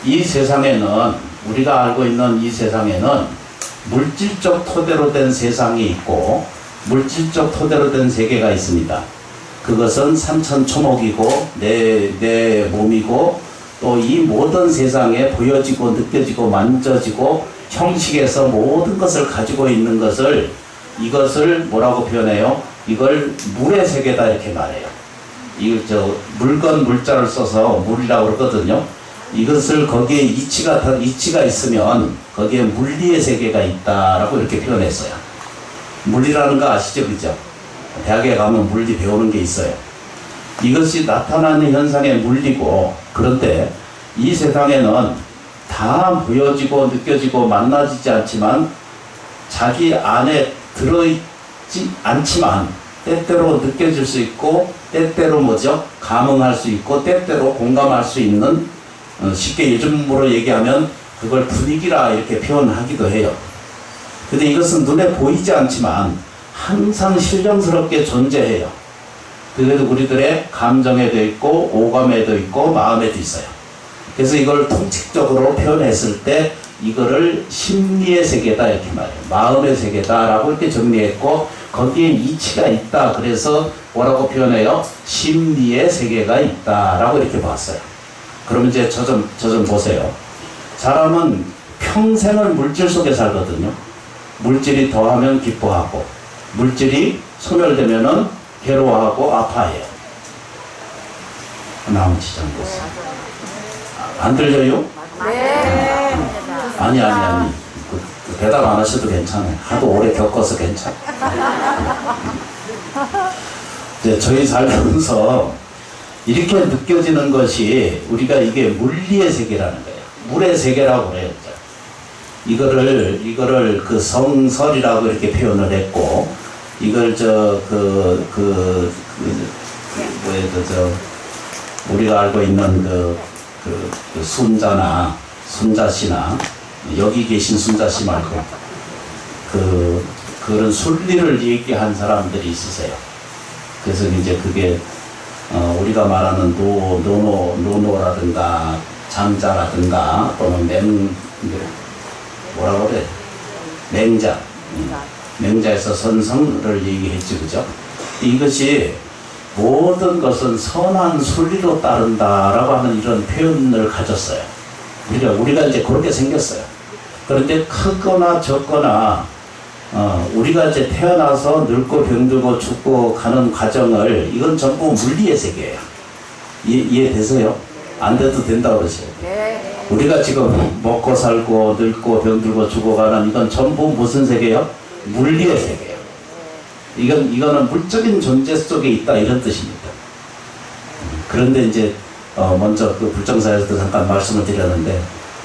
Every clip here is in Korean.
이 세상에는, 우리가 알고 있는 이 세상에는 물질적 토대로 된 세상이 있고 물질적 토대로 된 세계가 있습니다. 그것은 산천초목이고 내 몸이고 또 이 모든 세상에 보여지고 느껴지고 만져지고 형식에서 모든 것을 가지고 있는 것을, 이것을 뭐라고 표현해요? 이걸 물의 세계다 이렇게 말해요. 물건 물자를 써서 물이라고 그러거든요. 이것을 거기에 이치가 있으면 거기에 물리의 세계가 있다라고 이렇게 표현했어요. 물리라는 거 아시죠? 그죠? 대학에 가면 물리 배우는 게 있어요. 이것이 나타나는 현상의 물리고, 그런데 이 세상에는 다 보여지고 느껴지고 만나지지 않지만 자기 안에 들어있지 않지만 때때로 느껴질 수 있고 때때로 감응할 수 있고 때때로 공감할 수 있는, 쉽게 요즘으로 얘기하면 그걸 분위기라 이렇게 표현하기도 해요. 근데 이것은 눈에 보이지 않지만 항상 신령스럽게 존재해요. 그래도 우리들의 감정에도 있고 오감에도 있고 마음에도 있어요. 그래서 이걸 통칙적으로 표현했을 때 이거를 심리의 세계다 이렇게 말해요. 마음의 세계다 라고 이렇게 정리했고, 거기에 이치가 있다. 그래서 뭐라고 표현해요? 심리의 세계가 있다 라고 이렇게 봤어요. 그럼 이제 저 좀 보세요. 사람은 평생을 물질 속에 살거든요. 물질이 더하면 기뻐하고 물질이 소멸되면은 괴로워하고 아파해요. 나머지 좀 보세요. 안 들려요? 네. 아니. 대답 안 하셔도 괜찮아요. 하도 오래 겪어서 괜찮아요. 이제 저희 살면서 이렇게 느껴지는 것이 우리가 이게 물리의 세계라는 거예요. 물의 세계라고 그래요. 이거를 그 성설이라고 이렇게 표현을 했고, 이걸 우리가 알고 있는 순자나 순자씨나 여기 계신 순자씨 말고 그런 순리를 얘기한 사람들이 있으세요. 그래서 이제 그게 우리가 말하는 노노라든가 장자라든가 또는 뭐라고 그래? 맹자에서 선성을 얘기했지, 그죠? 이것이 모든 것은 선한 순리로 따른다라고 하는 이런 표현을 가졌어요. 우리가 이제 그렇게 생겼어요. 그런데 크거나 적거나 우리가 이제 태어나서 늙고 병들고 죽고 가는 과정을, 이건 전부 물리의 세계예요. 이해되세요? 안 돼도 된다고 그러세요. 우리가 지금 먹고 살고 늙고 병들고 죽어가는 이건 전부 무슨 세계예요? 물리의 세계예요. 이거는 물적인 존재 속에 있다 이런 뜻입니다. 그런데 이제 먼저 그 불정사에서도 잠깐 말씀을 드렸는데,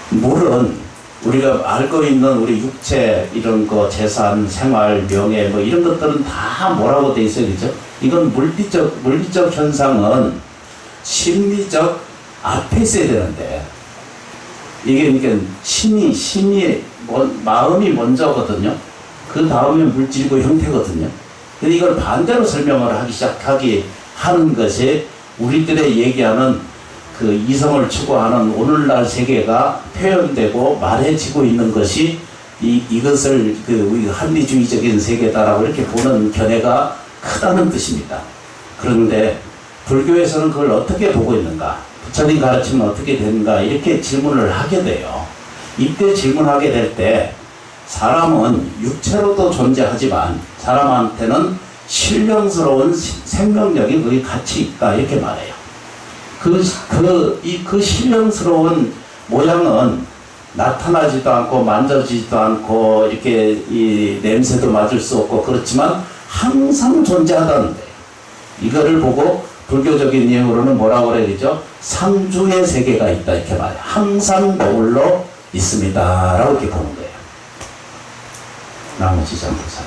물은 우리가 알고 있는 우리 육체 이런 거 재산, 생활, 명예 뭐 이런 것들은 다 뭐라고 돼 있어요, 그죠? 이건 물리적 현상은 심리적 앞에 있어야 되는데, 이게 그러니까 마음이 먼저거든요. 그 다음에 물질이고 형태거든요. 근데 이걸 반대로 설명을 하는 것이 우리들의 얘기하는 그 이성을 추구하는 오늘날 세계가 표현되고 말해지고 있는 것이 이것을 우리 합리주의적인 세계다라고 이렇게 보는 견해가 크다는 뜻입니다. 그런데 불교에서는 그걸 어떻게 보고 있는가? 부처님 가르치면 어떻게 되는가? 이렇게 질문을 하게 돼요. 이때 질문하게 될 때 사람은 육체로도 존재하지만 사람한테는 신령스러운 생명력이 거기 같이 있다 이렇게 말해요. 그 신령스러운 모양은 나타나지도 않고 만져지지도 않고 이렇게 이 냄새도 맡을 수 없고 그렇지만 항상 존재하다는 거예요. 이거를 보고 불교적인 내용으로는 뭐라고 그래야 되죠? 상주의 세계가 있다 이렇게 말해요. 항상 머물러 있습니다 라고 이렇게 보는 거예요. 나머지 좀 보세요.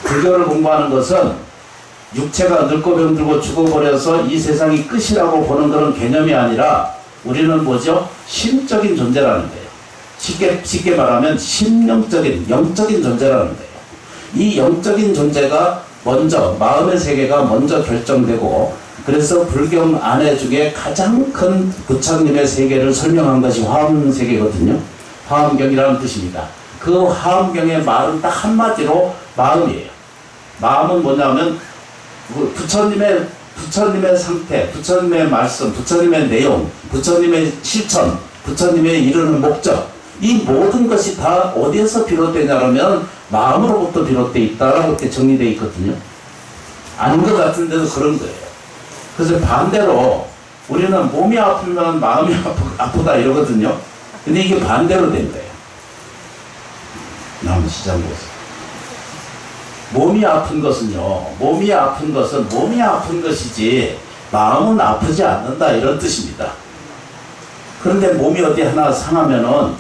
불교를 공부하는 것은 육체가 늙고 병들고 죽어버려서 이 세상이 끝이라고 보는 그런 개념이 아니라 우리는 뭐죠? 심적인 존재라는 거예요. 쉽게 말하면 심령적인, 영적인 존재라는 거예요. 이 영적인 존재가 먼저, 마음의 세계가 먼저 결정되고 그래서 불경 안에 중에 가장 큰 부처님의 세계를 설명한 것이 화엄세계거든요. 화엄경이라는 뜻입니다. 그 화엄경의 말은 딱 한마디로 마음이에요. 마음은 뭐냐면 부처님의 상태, 부처님의 말씀, 부처님의 내용, 부처님의 실천, 부처님의 이르는 목적, 이 모든 것이 다 어디에서 비롯되냐면 마음으로부터 비롯되어 있다라고 이렇게 정리되어 있거든요. 아닌 것 같은데도 그런 거예요. 그래서 반대로 우리는 몸이 아프면 마음이 아프다 이러거든요. 근데 이게 반대로 된 거예요. 나무 시장 보세요. 몸이 아픈 것은요, 몸이 아픈 것이지 마음은 아프지 않는다 이런 뜻입니다. 그런데 몸이 어디 하나 상하면은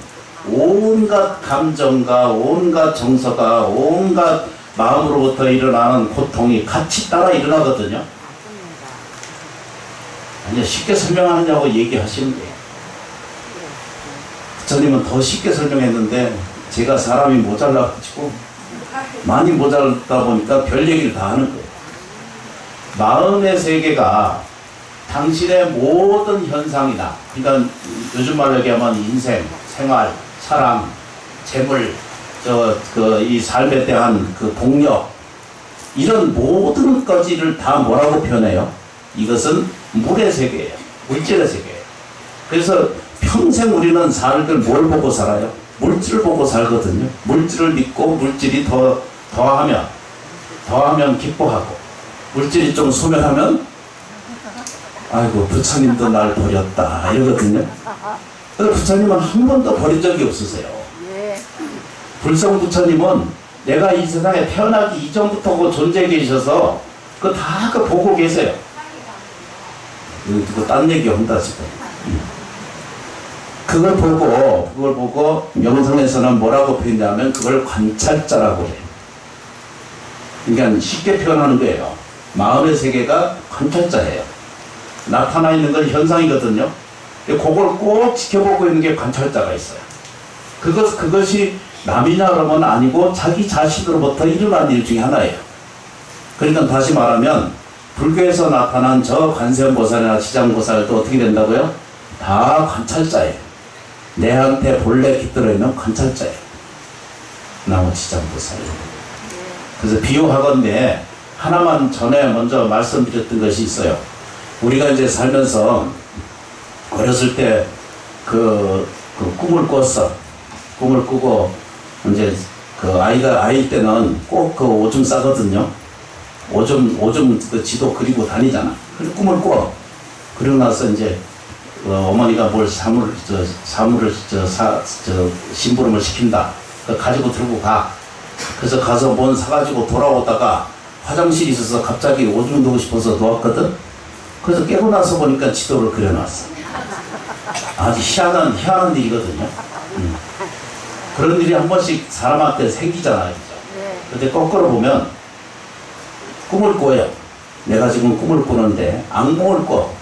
온갖 감정과 온갖 정서가 온갖 마음으로부터 일어나는 고통이 같이 따라 일어나거든요. 아니, 쉽게 설명하느냐고 얘기하시는 거예요. 부처님은 더 쉽게 설명했는데 제가 사람이 모자라가지고 많이 모자르다 보니까 별 얘기를 다 하는 거예요. 마음의 세계가 당신의 모든 현상이나, 그러니까 요즘 말로 얘기하면 인생, 생활, 사랑, 재물, 이 삶에 대한 그 복력, 이런 모든 가지를 다 뭐라고 표현해요? 이것은 물의 세계예요. 물질의 세계예요. 그래서 평생 우리는 살들 뭘 보고 살아요? 물질을 보고 살거든요. 물질을 믿고 물질이 더하면 기뻐하고, 물질이 좀 소멸하면 아이고 부처님도 날 버렸다 이러거든요. 그래서 부처님은 한 번도 버린 적이 없으세요. 불성 부처님은 내가 이 세상에 태어나기 이전부터 그 존재해 계셔서 그거 다 보고 계세요. 이거 딴 얘기 한다 지금. 그걸 보고 명성에서는 뭐라고 표현하냐면 그걸 관찰자라고 해요. 그러니까 쉽게 표현하는 거예요. 마음의 세계가 관찰자예요. 나타나 있는 건 현상이거든요. 그걸 꼭 지켜보고 있는 게 관찰자가 있어요. 그것이 남이냐 그러면 아니고 자기 자신으로부터 일어난 일 중에 하나예요. 그러니까 다시 말하면 불교에서 나타난 저 관세음보살이나 지장보살도 어떻게 된다고요? 다 관찰자예요. 내한테 본래 깃들어 있는 관찰자예요. 나무 지장보살이에요. 그래서 비유하건대 하나만 전에 먼저 말씀드렸던 것이 있어요. 우리가 이제 살면서 어렸을 때 그 꿈을 꿨어. 꿈을 꾸고 이제 그 아이일 때는 꼭 그 오줌 싸거든요. 오줌 그 지도 그리고 다니잖아. 그래서 꿈을 꿔. 그리고 나서 이제 어머니가 뭘 심부름을 시킨다. 가지고 들고 가. 그래서 가서 뭔 사가지고 돌아오다가 화장실이 있어서 갑자기 오줌 누고 싶어서 누웠거든. 그래서 깨고 나서 보니까 지도를 그려놨어. 아주 희한한 일이거든요. 그런 일이 한 번씩 사람한테 생기잖아요. 근데 거꾸로 보면 꿈을 꿔요. 내가 지금 꿈을 꾸는데 악몽을 꿔.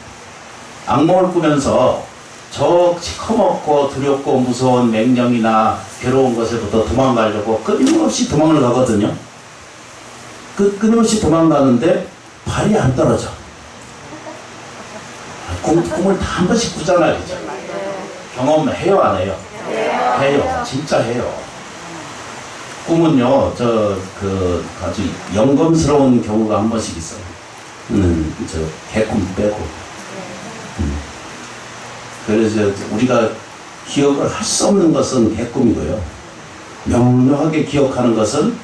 악몽을 꾸면서 저 시커멓고 두렵고 무서운 맹령이나 괴로운 것에부터 도망가려고 끊임없이 도망을 가거든요. 끊임없이 도망가는데 발이 안 떨어져. 꿈을 다 한 번씩 꾸잖아요. 그죠? 경험해요, 안 해요? 해요. 진짜 해요. 꿈은요, 아주 영검스러운 경우가 한 번씩 있어요. 개꿈 빼고. 그래서 우리가 기억을 할 수 없는 것은 개꿈이고요. 명료하게 기억하는 것은,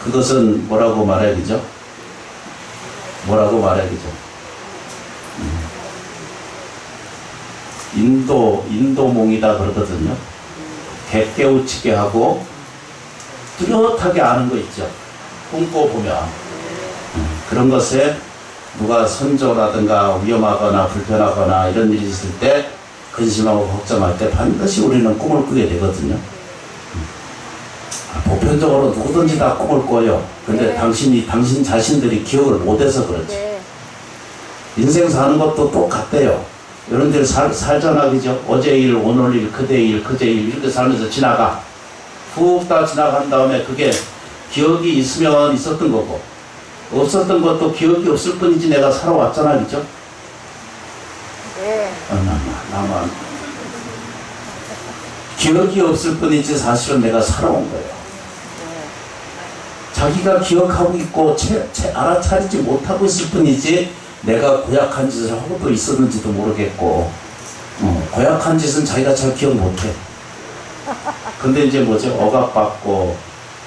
그것은 뭐라고 말해야 되죠? 인도몽이다 그러거든요. 깨우치게 하고 뚜렷하게 아는 거 있죠. 꿈꿔보면 그런 것에 누가 선조라든가 위험하거나 불편하거나 이런 일이 있을 때 근심하고 걱정할 때 반드시 우리는 꿈을 꾸게 되거든요. 보편적으로 누구든지 다 꿈을 꿔요. 근데 당신 자신들이 기억을 못해서 그렇지. 인생 사는 것도 똑같대요. 이런 데를 살잖아, 그죠? 어제 일, 오늘 일, 그대 일, 그제 일, 이렇게 살면서 지나가. 훅 다 지나간 다음에 그게 기억이 있으면 있었던 거고, 없었던 것도 기억이 없을 뿐이지 내가 살아왔잖아, 그죠? 네. 나만 기억이 없을 뿐이지 사실은 내가 살아온 거예요. 자기가 기억하고 있고 알아차리지 못하고 있을 뿐이지 내가 고약한 짓을 하고 또 있었는지도 모르겠고, 고약한 짓은 자기가 잘 기억 못해. 근데 이제 뭐지, 억압받고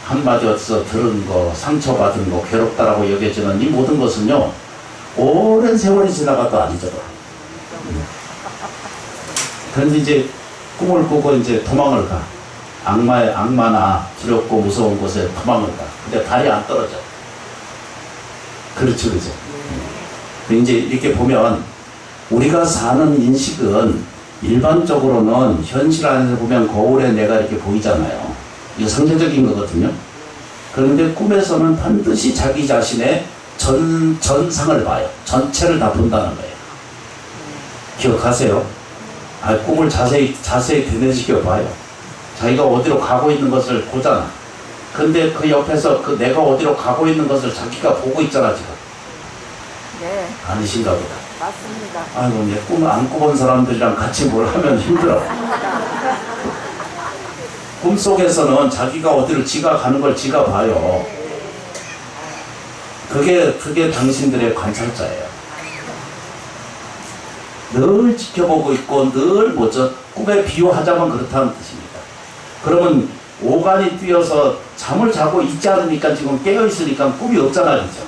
한마디 어디서 들은 거, 상처받은 거, 괴롭다라고 여겨지는 이 모든 것은요, 오랜 세월이 지나가도 안 잊어버려. 그런데 이제 꿈을 꾸고 이제 도망을 가. 악마나 두렵고 무서운 곳에 도망을 가. 근데 발이 안 떨어져. 그렇죠, 그죠? 이제 이렇게 보면 우리가 사는 인식은 일반적으로는 현실 안에서 보면 거울에 내가 이렇게 보이잖아요. 이거 상대적인 거거든요. 그런데 꿈에서는 반드시 자기 자신의 전상을 봐요. 전체를 다 본다는 거예요. 기억하세요? 꿈을 자세히 되뇌지겨 봐요. 자기가 어디로 가고 있는 것을 보잖아. 근데 그 옆에서 그 내가 어디로 가고 있는 것을 자기가 보고 있잖아, 지금. 네. 아니신가 보다. 맞습니다. 아이고, 내 꿈을 안 꿔본 사람들이랑 같이 뭘 하면 힘들어. 꿈속에서는 자기가 어디로 지가 가는 걸 지가 봐요. 그게 당신들의 관찰자예요. 늘 지켜보고 있고 늘 꿈에 비유하자면 그렇다는 뜻입니다. 그러면 오간이 뛰어서 잠을 자고 있지 않으니까 지금 깨어있으니까 꿈이 없잖아, 그죠?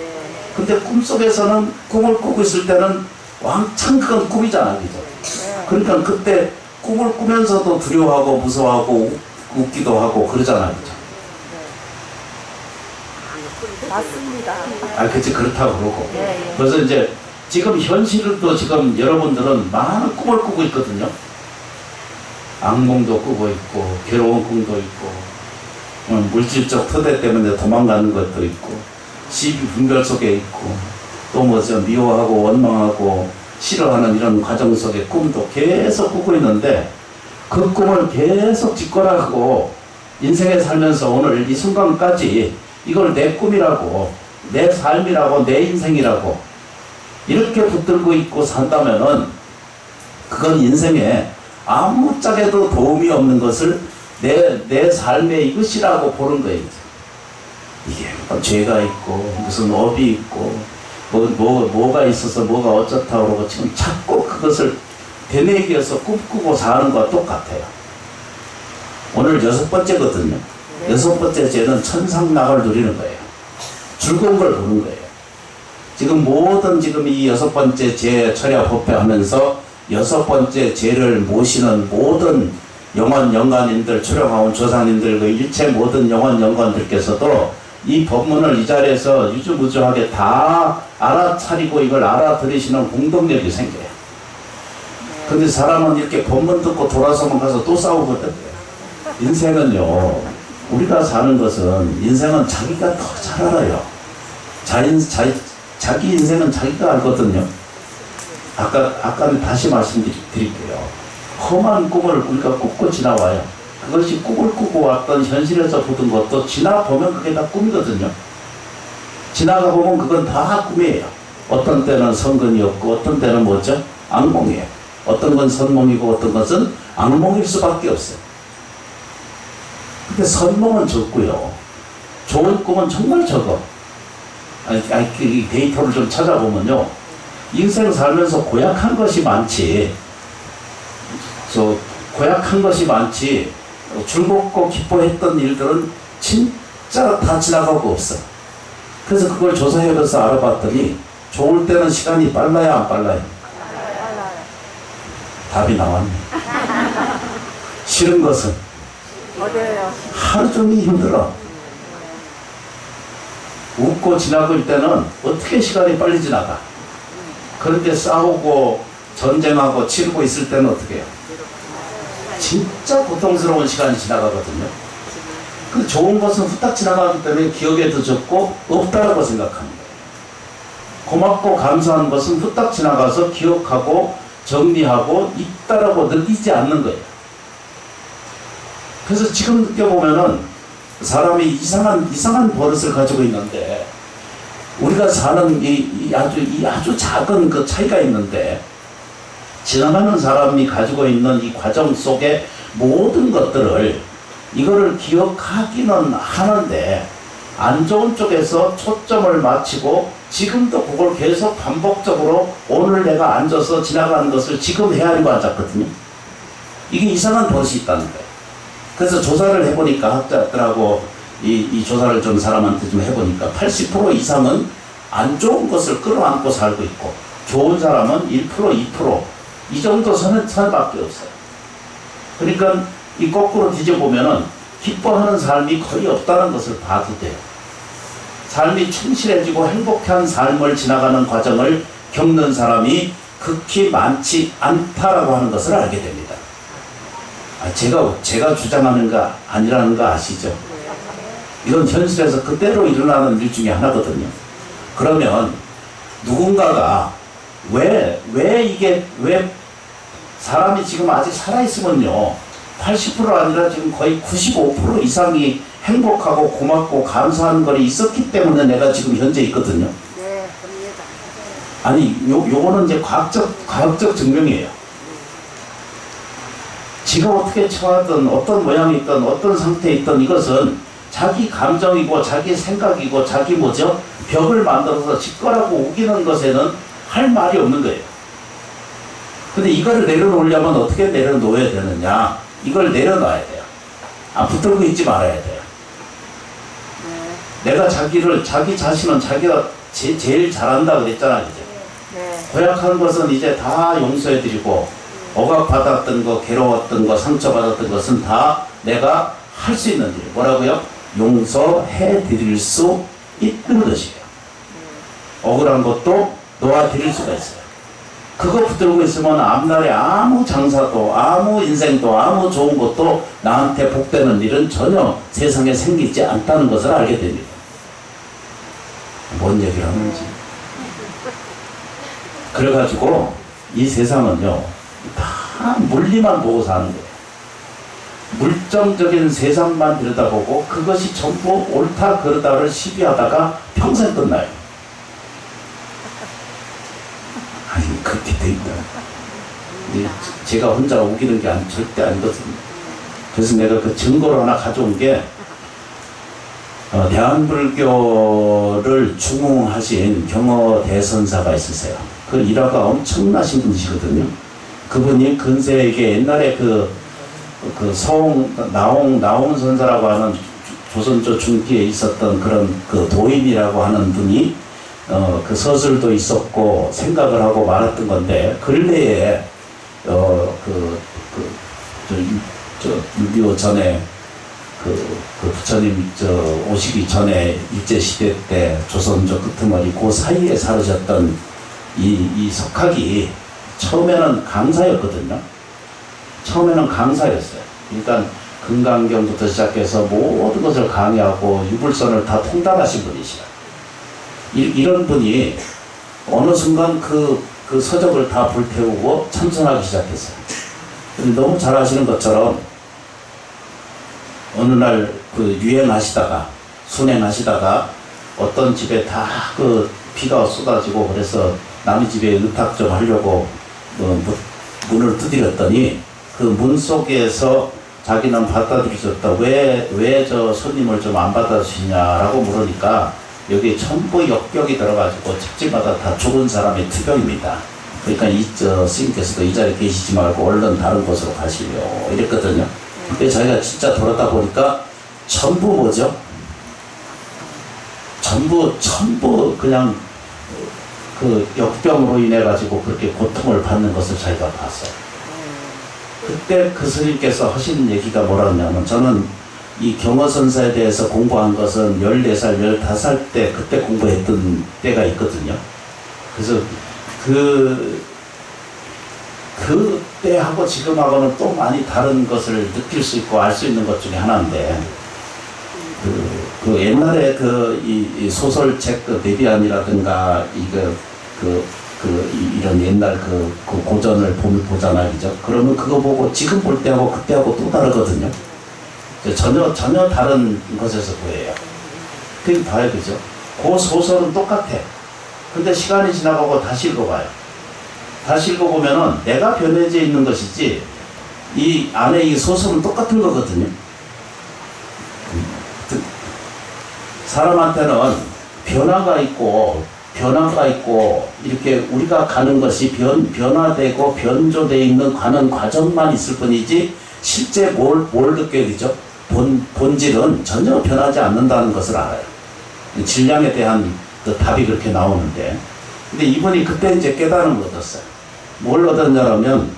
근데 꿈속에서는 꿈을 꾸고 있을 때는 왕창 그건 꿈이잖아, 그죠? 그러니까 그때 꿈을 꾸면서도 두려워하고 무서워하고 웃기도 하고 그러잖아, 그죠? 맞습니다. 그치, 그렇다고 그러고. 네. 그래서 이제 지금 현실도 지금 여러분들은 많은 꿈을 꾸고 있거든요. 악몽도 꾸고 있고, 괴로운 꿈도 있고, 물질적 토대 때문에 도망가는 것도 있고, 시비 분별 속에 있고, 또 미워하고 원망하고 싫어하는 이런 과정 속에 꿈도 계속 꾸고 있는데, 그 꿈을 계속 짓거라고 인생에 살면서 오늘 이 순간까지 이걸 내 꿈이라고, 내 삶이라고, 내 인생이라고 이렇게 붙들고 있고 산다면은 그건 인생에 아무짝에도 도움이 없는 것을 내 삶의 이것이라고 보는 거예요. 이게 죄가 있고 무슨 업이 있고 뭐가 있어서 뭐가 어쩌다고 그러고 지금 자꾸 그것을 되뇌기해서 꿈꾸고 사는 것과 똑같아요. 오늘 6번째거든요. 6번째 죄는 천상낙을 누리는 거예요. 즐거운 걸 보는 거예요. 지금 이 6번째 죄 철야 법회하면서 6번째 죄를 모시는 모든 영원 영관님들, 출영하온 조상님들, 그 일체 모든 영원 영관들께서도 이 법문을 이 자리에서 유주무주하게 다 알아차리고 이걸 알아들으시는 공동력이 생겨요. 근데 사람은 이렇게 법문 듣고 돌아서만 가서 또 싸우거든요. 인생은요, 우리가 사는 것은 인생은 자기가 더 잘 알아요. 자기 인생은 자기가 알거든요. 아까는 다시 말씀드릴게요. 험한 꿈을 우리가 꾸고 지나와요. 그것이 꿈을 꾸고 왔던 현실에서 보던 것도 지나보면 그게 다 꿈이거든요. 지나가 보면 그건 다 꿈이에요. 어떤 때는 성근이었고 어떤 때는 악몽이에요. 어떤 건 선몽이고 어떤 것은 악몽일 수밖에 없어요. 근데 선몽은 적고요. 좋은 꿈은 정말 적어. 이 데이터를 좀 찾아보면요. 인생 살면서 고약한 것이 많지. 고약한 것이 많지. 즐겁고 기뻐했던 일들은 진짜 다 지나가고 없어. 그래서 그걸 조사해서 알아봤더니 좋을 때는 시간이 빨라야 안 빨라요? 답이 나왔네. 싫은 것은 어디요? 하루 종일 힘들어. 웃고 지나고 있을 때는 어떻게 시간이 빨리 지나가. 그런데 싸우고 전쟁하고 치르고 있을 때는 어떻게 해요? 진짜 고통스러운 시간이 지나가거든요. 그 좋은 것은 후딱 지나가기 때문에 기억에도 적고 없다라고 생각하는 거예요. 고맙고 감사한 것은 후딱 지나가서 기억하고 정리하고 있다라고 느끼지 않는 거예요. 그래서 지금 느껴보면은 사람이 이상한 버릇을 가지고 있는데, 우리가 사는 이 아주 작은 그 차이가 있는데, 지나가는 사람이 가지고 있는 이 과정 속에 모든 것들을 이거를 기억하기는 하는데 안 좋은 쪽에서 초점을 맞추고 지금도 그걸 계속 반복적으로 오늘 내가 앉아서 지나가는 것을 지금 헤아리고 앉았거든요. 이게 이상한 버릇이 있다는 거예요. 그래서 조사를 해보니까 학자들하고 이 조사를 좀 사람한테 좀 해보니까 80% 이상은 안 좋은 것을 끌어안고 살고 있고 좋은 사람은 1%, 2% 이 정도 선밖에 없어요. 그러니까 이 거꾸로 뒤져보면은 기뻐하는 삶이 거의 없다는 것을 봐도 돼요. 삶이 충실해지고 행복한 삶을 지나가는 과정을 겪는 사람이 극히 많지 않다라고 하는 것을 알게 됩니다. 제가 주장하는 거 아니라는 거 아시죠? 이건 현실에서 그대로 일어나는 일 중에 하나거든요. 그러면 누군가가 왜 사람이 지금 아직 살아있으면요 80% 아니라 지금 거의 95% 이상이 행복하고 고맙고 감사한 것이 있었기 때문에 내가 지금 현재 있거든요. 네, 그럽니다. 아니 요거는 이제 과학적 증명이에요. 지가 어떻게 처하든 어떤 모양이 있든 어떤 상태에 있든 이것은 자기 감정이고 자기 생각이고 자기 벽을 만들어서 짓거라고 우기는 것에는 할 말이 없는 거예요. 근데 이거를 내려놓으려면 어떻게 내려놓아야 되느냐? 이걸 내려놔야 돼요. 붙들고 있지 말아야 돼요. 내가 자기 자신은 자기가 제일 잘한다 그랬잖아, 이제. 네. 고약한 것은 이제 다 용서해드리고, 억압받았던 거, 괴로웠던 거, 상처받았던 것은 다 내가 할 수 있는 일. 뭐라고요? 용서해드릴 수 있는 것이에요. 억울한 것도 놓아드릴 수가 있어요. 그거 붙들고 있으면 앞날에 아무 장사도 아무 인생도 아무 좋은 것도 나한테 복되는 일은 전혀 세상에 생기지 않다는 것을 알게 됩니다. 뭔 얘기를 하는지. 그래가지고 이 세상은요 다 물리만 보고 사는 거예요. 물정적인 세상만 들여다보고 그것이 전부 옳다 그르다를 시비하다가 평생 끝나요. 아니 그렇게 돼 있다. 제가 혼자 우기는 게 절대 아니거든요. 그래서 내가 그 증거를 하나 가져온 게 대한불교를 중흥하신 경어 대선사가 있으세요. 그 일화가 엄청나신 분이시거든요. 그분이 근세에게 옛날에 나홍 선사라고 하는 조선조 중기에 있었던 그런 그 도인이라고 하는 분이 그 서술도 있었고 생각을 하고 말았던 건데 근래에 6.25 전에 그 부처님 오시기 전에 일제시대 때 조선조 끄트머리 그 사이에 살으셨던 이 석학이 처음에는 강사였거든요. 처음에는 강사였어요. 그러니까 금강경부터 시작해서 모든 것을 강의하고 유불선을 다 통달하신 분이시라. 이런 분이 어느 순간 그 서적을 다 불태우고 참선하기 시작했어요. 너무 잘 아시는 것처럼 어느 날 유행하시다가 순행하시다가 어떤 집에 다 비가 쏟아지고 그래서 남의 집에 의탁 좀 하려고 문을 두드렸더니 그 문 속에서 자기는 받아들이셨다. 왜 저 손님을 좀 안 받아주시냐라고 물으니까 여기 전부 역벽이 들어가지고 집집마다 다 죽은 사람의 투병입니다. 그러니까 스님께서도 이 자리에 계시지 말고 얼른 다른 곳으로 가시려 이랬거든요. 근데 자기가 진짜 돌아다 보니까 전부 뭐죠? 전부 그냥 그 역병으로 인해 가지고 그렇게 고통을 받는 것을 자기가 봤어요. 그때 그 스님께서 하시는 얘기가 뭐라냐면 저는 이 경어선사에 대해서 공부한 것은 14살, 15살 때 그때 공부했던 때가 있거든요. 그래서 그때하고 지금하고는 또 많이 다른 것을 느낄 수 있고 알 수 있는 것 중에 하나인데 그 옛날에 이 소설책 데비안이라든가 이런 옛날 고전을 보잖아요. 그죠? 그러면 그거 보고 지금 볼 때하고 그때하고 또 다르거든요. 전혀 다른 것에서 보여요. 그게 봐요. 그죠? 그 소설은 똑같아. 근데 시간이 지나가고 다시 읽어봐요. 다시 읽어보면은 내가 변해져 있는 것이지 이 안에 이 소설은 똑같은 거거든요. 사람한테는 변화가 있고 이렇게 우리가 가는 것이 변화되고 변조되어 있는 가는 과정만 있을 뿐이지 실제 뭘 느껴야 되죠? 본질은 전혀 변하지 않는다는 것을 알아요. 질량에 대한 그 답이 그렇게 나오는데, 근데 이분이 그때 이제 깨달음을 얻었어요. 뭘 얻었냐면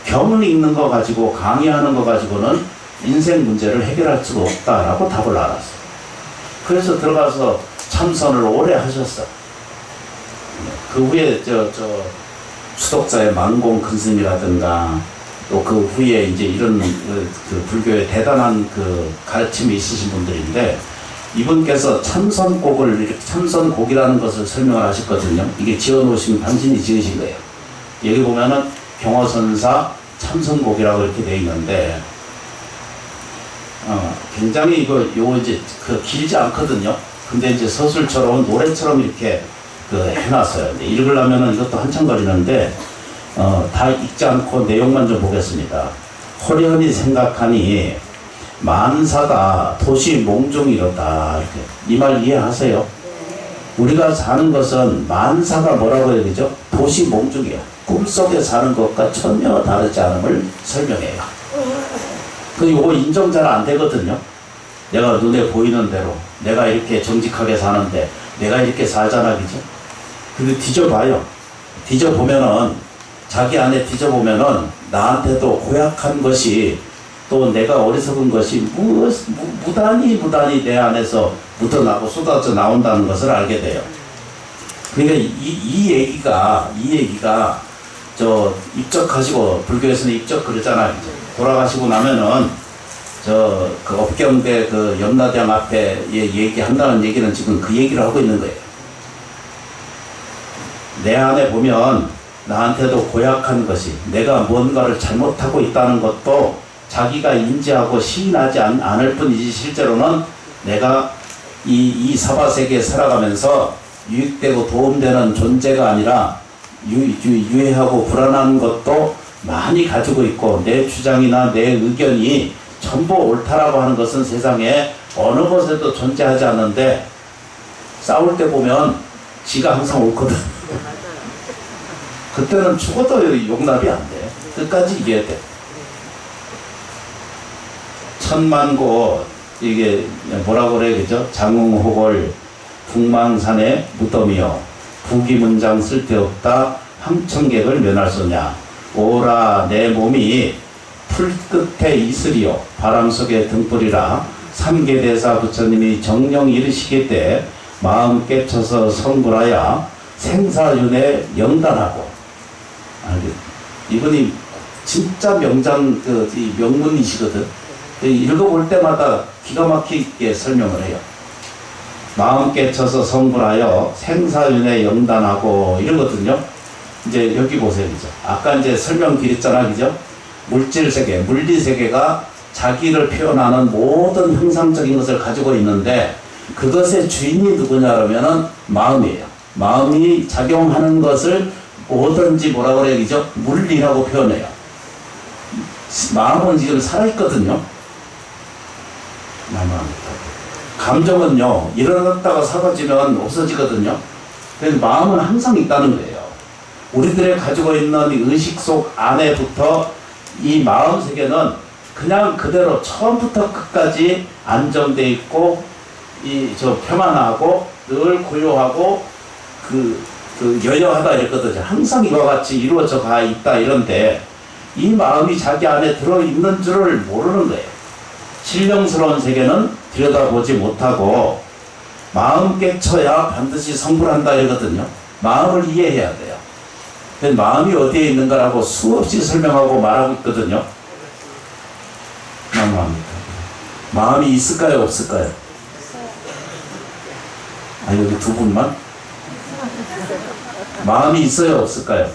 경을 읽는 거 가지고 강의하는 거 가지고는 인생 문제를 해결할 수가 없다라고 답을 알았어요. 그래서 들어가서 참선을 오래 하셨어요. 그 후에 수독자의 만공 큰스님이라든가 또 그 후에 이제 이런 그 불교의 대단한 그 가르침이 있으신 분들인데, 이분께서 참선곡을 이렇게 참선곡이라는 것을 설명을 하셨거든요. 이게 지어놓으신 당신이 지으신 거예요. 여기 보면은 경어선사 참선곡이라고 이렇게 되어 있는데, 굉장히 요거 이제 그 길지 않거든요. 근데 이제 서술처럼 노래처럼 이렇게 그 해놨어요. 근데 읽으려면은 이것도 한참 걸리는데, 다 읽지 않고 내용만 좀 보겠습니다. 호련히 생각하니 만사다 도시 몽중이로다. 이렇게 이 말 이해하세요? 우리가 사는 것은 만사가 뭐라고 해야 되죠? 도시 몽중이야. 꿈속에 사는 것과 전혀 다르지 않음을 설명해요. 이거 인정 잘 안 되거든요. 내가 눈에 보이는 대로 내가 이렇게 정직하게 사는데 내가 이렇게 살잖아, 그죠? 근데 뒤져봐요. 뒤져보면은 자기 안에 뒤져보면은 나한테도 고약한 것이 또 내가 어리석은 것이 무단히 내 안에서 묻어나고 쏟아져 나온다는 것을 알게 돼요. 그러니까 이 얘기가 입적하시고, 불교에서는 입적 그러잖아요. 돌아가시고 나면은 그 업경대 그 염라대왕 앞에 얘기한다는 얘기는 지금 그 얘기를 하고 있는 거예요. 내 안에 보면 나한테도 고약한 것이, 내가 뭔가를 잘못하고 있다는 것도 자기가 인지하고 시인하지 않을 뿐이지, 실제로는 내가 이 사바세계에 살아가면서 유익되고 도움되는 존재가 아니라 유해하고 불안한 것도 많이 가지고 있고, 내 주장이나 내 의견이 전부 옳다라고 하는 것은 세상에 어느 곳에도 존재하지 않는데, 싸울 때 보면 지가 항상 옳거든. 그때는 죽어도 용납이 안 돼. 끝까지 이겨야 돼. 천만고, 이게 뭐라고 그래, 그죠? 장흥호골 북망산의 무덤이여 부기문장 쓸데없다 황청객을 면할 소냐. 오라 내 몸이 풀 끝에 이슬이요 바람 속에 등불이라. 삼계대사 부처님이 정령 이르시기 때 마음 깨쳐서 성불하여 생사윤회 영단하고. 이분이 진짜 명문이시거든. 읽어볼 때마다 기가 막히게 설명을 해요. 마음 깨쳐서 성불하여 생사윤회 영단하고 이러거든요. 이제 여기 보세요, 그죠? 아까 이제 설명드렸잖아, 그죠? 물질세계, 물리세계가 자기를 표현하는 모든 형상적인 것을 가지고 있는데, 그것의 주인이 누구냐 그러면은 마음이에요. 마음이 작용하는 것을 뭐든지 뭐라고 그래야 되죠? 물리라고 표현해요. 마음은 지금 살아있거든요. 감정은요, 일어났다가 사라지면 없어지거든요. 그래서 마음은 항상 있다는 거예요. 우리들의 가지고 있는 이 의식 속 안에부터 이 마음 세계는 그냥 그대로 처음부터 끝까지 안정되어 있고, 평안하고 늘 고요하고 여여하다 이랬거든요. 항상 이와 같이 이루어져 가 있다 이런데, 이 마음이 자기 안에 들어있는 줄을 모르는 거예요. 신령스러운 세계는 들여다보지 못하고 마음 깨쳐야 반드시 성불한다 이러거든요. 마음을 이해해야 돼요. 마음이 어디에 있는가라고 수없이 설명하고 말하고 있거든요. 마음이 있을까요, 없을까요? 여기 두 분만? 마음이 있어요, 없을까요?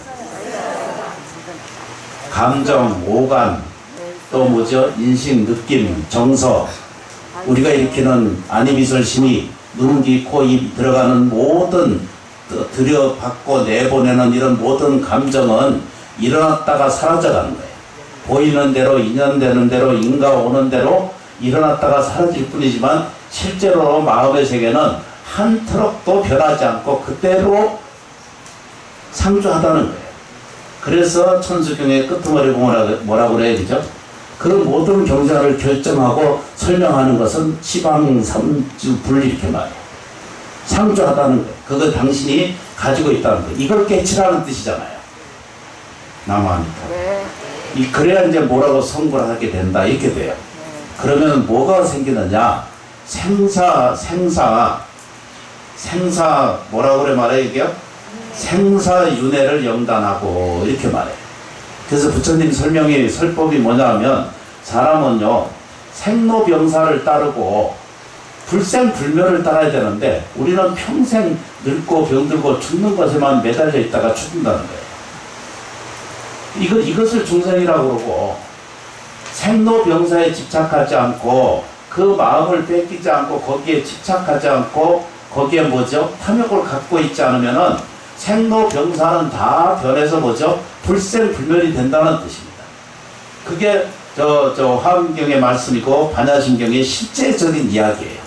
감정, 오감, 또 뭐죠? 인식, 느낌, 정서, 우리가 일으키는 아니미설 심이 눈, 귀, 코, 입 들어가는 모든 들여받고 내보내는 이런 모든 감정은 일어났다가 사라져가는 거예요. 보이는 대로, 인연되는 대로, 인가 오는 대로 일어났다가 사라질 뿐이지만 실제로 마음의 세계는 한 트럭도 변하지 않고 그대로 상주하다는 거예요. 그래서 천수경의 끄트머리 뭐라고 그래야 되죠? 그 모든 경전을 결정하고 설명하는 것은 지방삼주불 이렇게 말해요. 상주하다는 거예요. 그거 당신이 가지고 있다는 거예요. 이걸 깨치라는 뜻이잖아요. 남아니까. 네. 그래야 이제 뭐라고 선고를 하게 된다 이렇게 돼요. 그러면 뭐가 생기느냐? 생사 뭐라고 그래 말해요 이게요? 생사윤회를 영단하고 이렇게 말해요. 그래서 부처님 설법이 뭐냐 하면 사람은요 생로병사를 따르고 불생불멸을 따라야 되는데 우리는 평생 늙고 병들고 죽는 것에만 매달려 있다가 죽는다는 거예요. 이것을 중생이라고 그러고 생로병사에 집착하지 않고 그 마음을 뺏기지 않고 거기에 집착하지 않고 거기에 뭐죠? 탐욕을 갖고 있지 않으면은 생로병사는 다 변해서 뭐죠? 불생불멸이 된다는 뜻입니다. 그게 화엄경의 말씀이고 반야심경의 실제적인 이야기예요.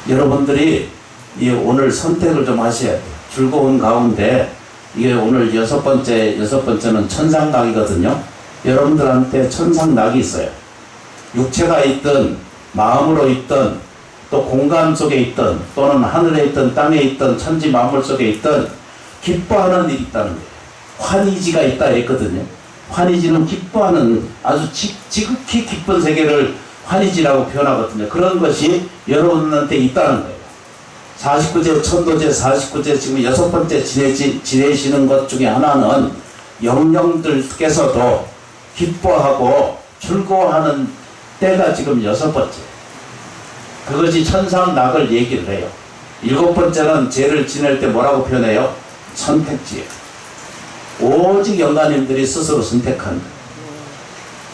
여러분들이 오늘 선택을 좀 하셔야 돼요. 즐거운 가운데 이게 오늘 여섯 번째는 천상낙이거든요. 여러분들한테 천상낙이 있어요. 육체가 있든 마음으로 있든 또 공간 속에 있든 또는 하늘에 있든 땅에 있든 천지 만물 속에 있든 기뻐하는 일이 있다는 거예요. 환희지가 있다 했거든요. 환희지는 기뻐하는 아주 지극히 기쁜 세계를 환희지라고 표현하거든요. 그런 것이 여러분한테 있다는 거예요. 49제 천도제 49제 지금 여섯 번째 지내시는 것 중에 하나는 영령들께서도 기뻐하고 즐거워하는 때가 지금 여섯 번째. 그것이 천상낙을 얘기를 해요. 일곱 번째는 죄를 지낼 때 뭐라고 표현해요? 선택지예요. 오직 영가님들이 스스로 선택한 거예요.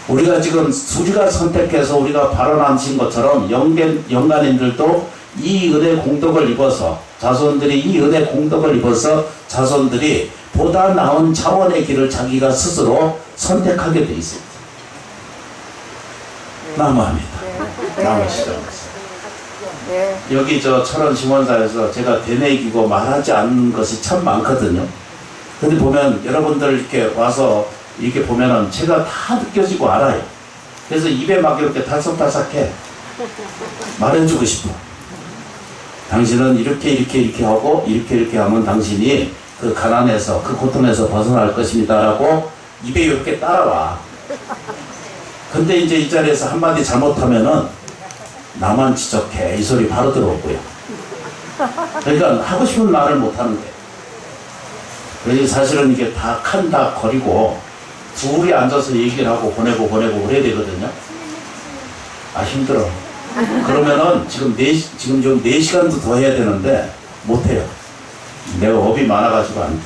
우리가 지금 우리가 선택해서 우리가 발언하신 것처럼 영가님들도 이 은혜 공덕을 입어서 자손들이 이 은혜 공덕을 입어서 자손들이 보다 나은 차원의 길을 자기가 스스로 선택하게 돼 있습니다. 나무합니다. 나무시죠. 네. 여기 철원 심원사에서 제가 되뇌이고 말하지 않는 것이 참 많거든요. 근데 보면 여러분들 이렇게 와서 이렇게 보면은 제가 다 느껴지고 알아요. 그래서 입에 막 이렇게 달싹달싹해. 말해주고 싶어. 당신은 이렇게 하고 이렇게 하면 당신이 그 가난에서 그 고통에서 벗어날 것입니다 라고 입에 이렇게 따라와. 근데 이제 이 자리에서 한마디 잘못하면은 나만 지적해 이 소리 바로 들어오고요. 그러니까 하고 싶은 말을 못하는 거예요. 그래서 사실은 이게 다 칸다 거리고 둘이 앉아서 얘기를 하고 보내고 그래야 되거든요. 아 힘들어. 그러면은 지금 좀 4시간도 더 해야 되는데 못해요. 내가 업이 많아가지고 안 돼.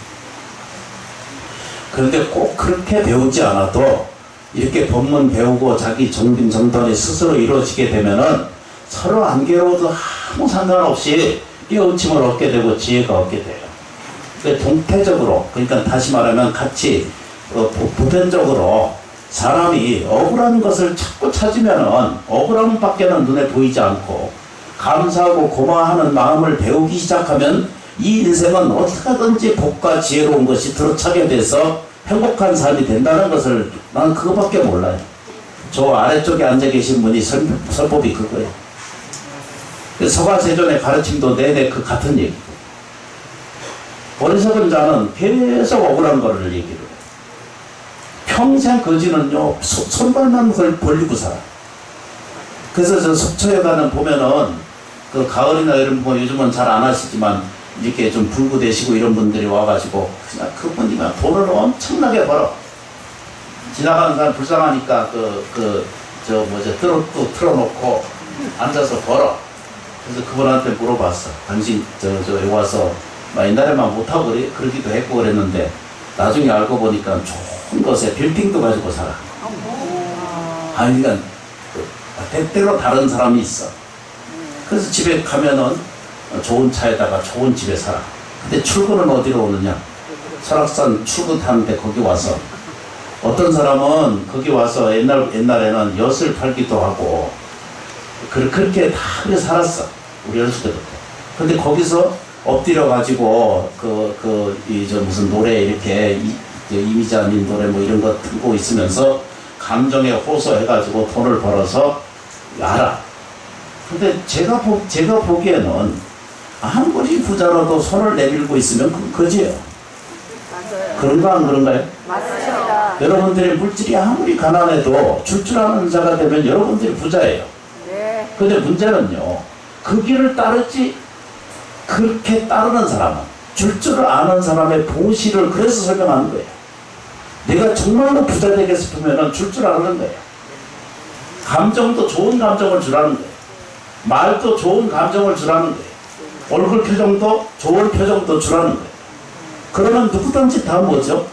그런데 꼭 그렇게 배우지 않아도 이렇게 법문 배우고 자기 정빈정돈이 스스로 이루어지게 되면은 서로 안 괴로워도 아무 상관없이 깨우침을 얻게 되고 지혜가 얻게 돼요. 그러니까 동태적으로, 그러니까 다시 말하면 같이 보편적으로 사람이 억울한 것을 자꾸 찾으면은 억울함 밖에는 눈에 보이지 않고 감사하고 고마워하는 마음을 배우기 시작하면 이 인생은 어떻게든지 복과 지혜로운 것이 들어차게 돼서 행복한 삶이 된다는 것을 나는 그거밖에 몰라요. 저 아래쪽에 앉아 계신 분이 설법이 그거예요. 서가세존의 가르침도 내내 그 같은 얘기고 어리석은 자는 계속 억울한 거를 얘기를 해요. 평생 거지는요 손발만 벌리고 살아. 그래서 저 속초에 가는 보면은 그 가을이나 이런 거 요즘은 잘 안 하시지만 이렇게 좀 불구되시고 이런 분들이 와가지고 그냥 그분이면 돈을 엄청나게 벌어. 지나가는 사람 불쌍하니까 트롯도 틀어놓고 앉아서 벌어. 그래서 그분한테 물어봤어. 당신 여기 와서 옛날에만 못하고 그러기도 했고 그랬는데 나중에 알고 보니까 좋은 것에 빌딩도 가지고 살아. 아니 그러니까 때때로 다른 사람이 있어. 그래서 집에 가면은 좋은 차에다가 좋은 집에 살아. 근데 출근은 어디로 오느냐? 설악산 출근하는데 거기 와서 어떤 사람은 거기 와서 옛날에는 엿을 팔기도 하고 그렇게 다 그렇게 살았어. 우리 어렸을 때부터. 근데 거기서 엎드려 가지고 무슨 노래 이렇게 이미자님 노래 뭐 이런 거 틀고 있으면서 감정에 호소해가지고 돈을 벌어서 알아. 근데 제가 보기에는 아무리 부자라도 손을 내밀고 있으면 그건 거지예요. 맞아요. 그런가 안 그런가요? 맞습니다. 여러분들의 물질이 아무리 가난해도 줄 아는 자가 되면 여러분들이 부자예요. 네. 근데 문제는요, 그 길을 따르지, 그렇게 따르는 사람은, 줄 아는 사람의 보시를 그래서 설명하는 거예요. 내가 정말로 부자 되게 싶으면 줄 아는 거예요. 감정도 좋은 감정을 주라는 거예요. 말도 좋은 감정을 주라는 거예요. 얼굴 표정도 좋은 표정도 주라는 거예요. 그러면 누구든지 다 뭐죠?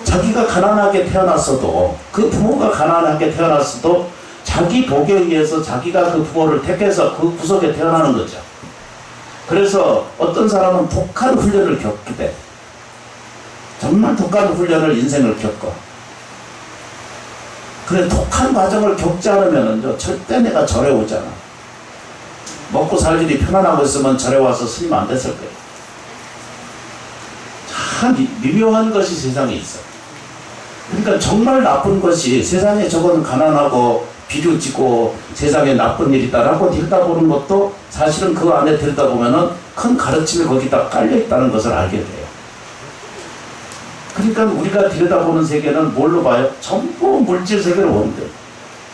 자기가 가난하게 태어났어도, 그 부모가 가난하게 태어났어도 자기 복에 의해서 자기가 그 부모를 택해서 그 구석에 태어나는 거죠. 그래서 어떤 사람은 독한 훈련을 겪게 돼. 정말 독한 훈련을 인생을 겪어. 그래, 독한 과정을 겪지 않으면 절대 내가 절에 오잖아. 먹고 살 일이 편안하고 있으면 절에 와서 스님 안 됐을 거예요. 참 미묘한 것이 세상에 있어. 그러니까 정말 나쁜 것이 세상에 저거는 가난하고 비류지고 세상에 나쁜 일이다라고 들여다보는 것도 사실은 그 안에 들여다보면은 큰 가르침이 거기다 깔려있다는 것을 알게 돼요. 그러니까 우리가 들여다보는 세계는 뭘로 봐요? 전부 물질 세계로 보는 거예요.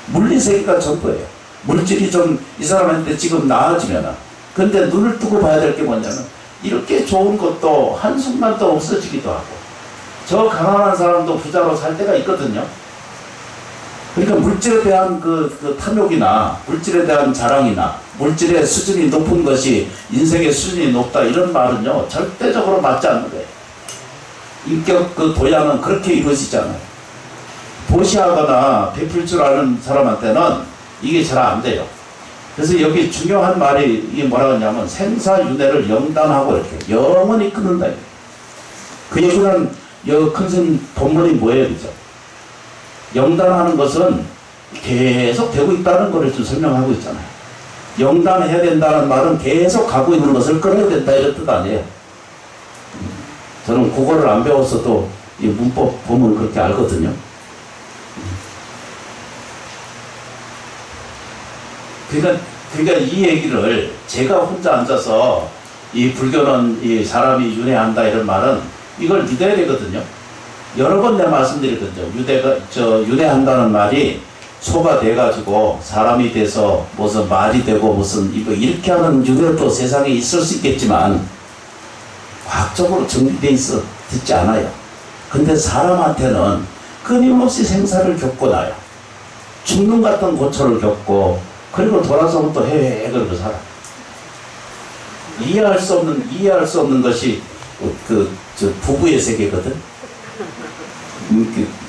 물리 세계가 전부예요. 물질이 좀 이 사람한테 지금 나아지면은, 근데 눈을 뜨고 봐야 될 게 뭐냐면 이렇게 좋은 것도 한순간 또 없어지기도 하고, 저 가난한 사람도 부자로 살 때가 있거든요. 그러니까 물질에 대한 그 탐욕이나 물질에 대한 자랑이나 물질의 수준이 높은 것이 인생의 수준이 높다 이런 말은요 절대적으로 맞지 않는 거예요. 인격 그 도양은 그렇게 이루어지지 않아요. 보시하거나 베풀 줄 아는 사람한테는 이게 잘 안 돼요. 그래서 여기 중요한 말이 이게 뭐라고 하냐면 생사윤회를 영단하고 이렇게 영원히 끊는다. 그 얘기는 큰 스님 본문이 뭐예요, 그죠? 영단하는 것은 계속 되고 있다는 것을 좀 설명하고 있잖아요. 영단해야 된다는 말은 계속 가고 있는 것을 끊어야 된다 이런 뜻 아니에요. 저는 국어를 안 배웠어도 이 문법 보면 그렇게 알거든요. 그러니까 이 얘기를 제가 혼자 앉아서 이 불교는 이 사람이 윤회한다 이런 말은 이걸 믿어야 되거든요. 여러 번 내가 말씀드렸거든요. 윤회한다는 말이 소가 돼가지고 사람이 돼서 무슨 말이 되고 무슨 이렇게 하는 윤회도 세상에 있을 수 있겠지만 과학적으로 정리되어 있어 듣지 않아요. 근데 사람한테는 끊임없이 생사를 겪고 나요. 죽는 같은 고초를 겪고 그리고 돌아서면 또 그러고 살아. 이해할 수 없는 것이 부부의 세계거든.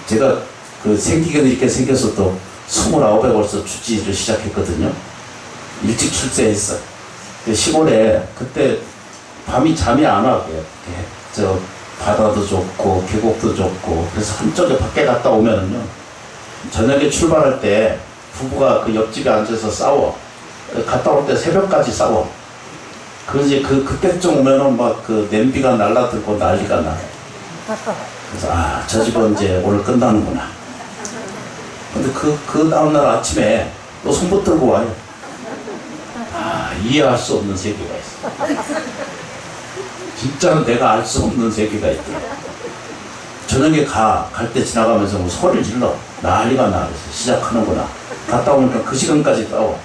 제가 생기게 이렇게 생겨서 또 29에 벌써 주치를 시작했거든요. 일찍 출세했어. 시골에 그때 밤이 잠이 안 와요. 바다도 좋고 계곡도 좋고 그래서 한쪽에 밖에 갔다 오면은요 저녁에 출발할 때 부부가 그 옆집에 앉아서 싸워. 갔다 올 때 새벽까지 싸워. 그러지 그때쯤 오면은 막 그 냄비가 날라들고 난리가 나. 그래서 저 집은 이제 오늘 끝나는구나. 근데 그 다음날 아침에 또 손붙 들고 와요. 이해할 수 없는 세계가 있어. 진짜로 내가 알 수 없는 세계가 있다. 저녁에 갈 때 지나가면서 뭐 소리를 질러. 난리가 나. 그래서 시작하는구나. 갔다 오니까 그 시간까지 싸워.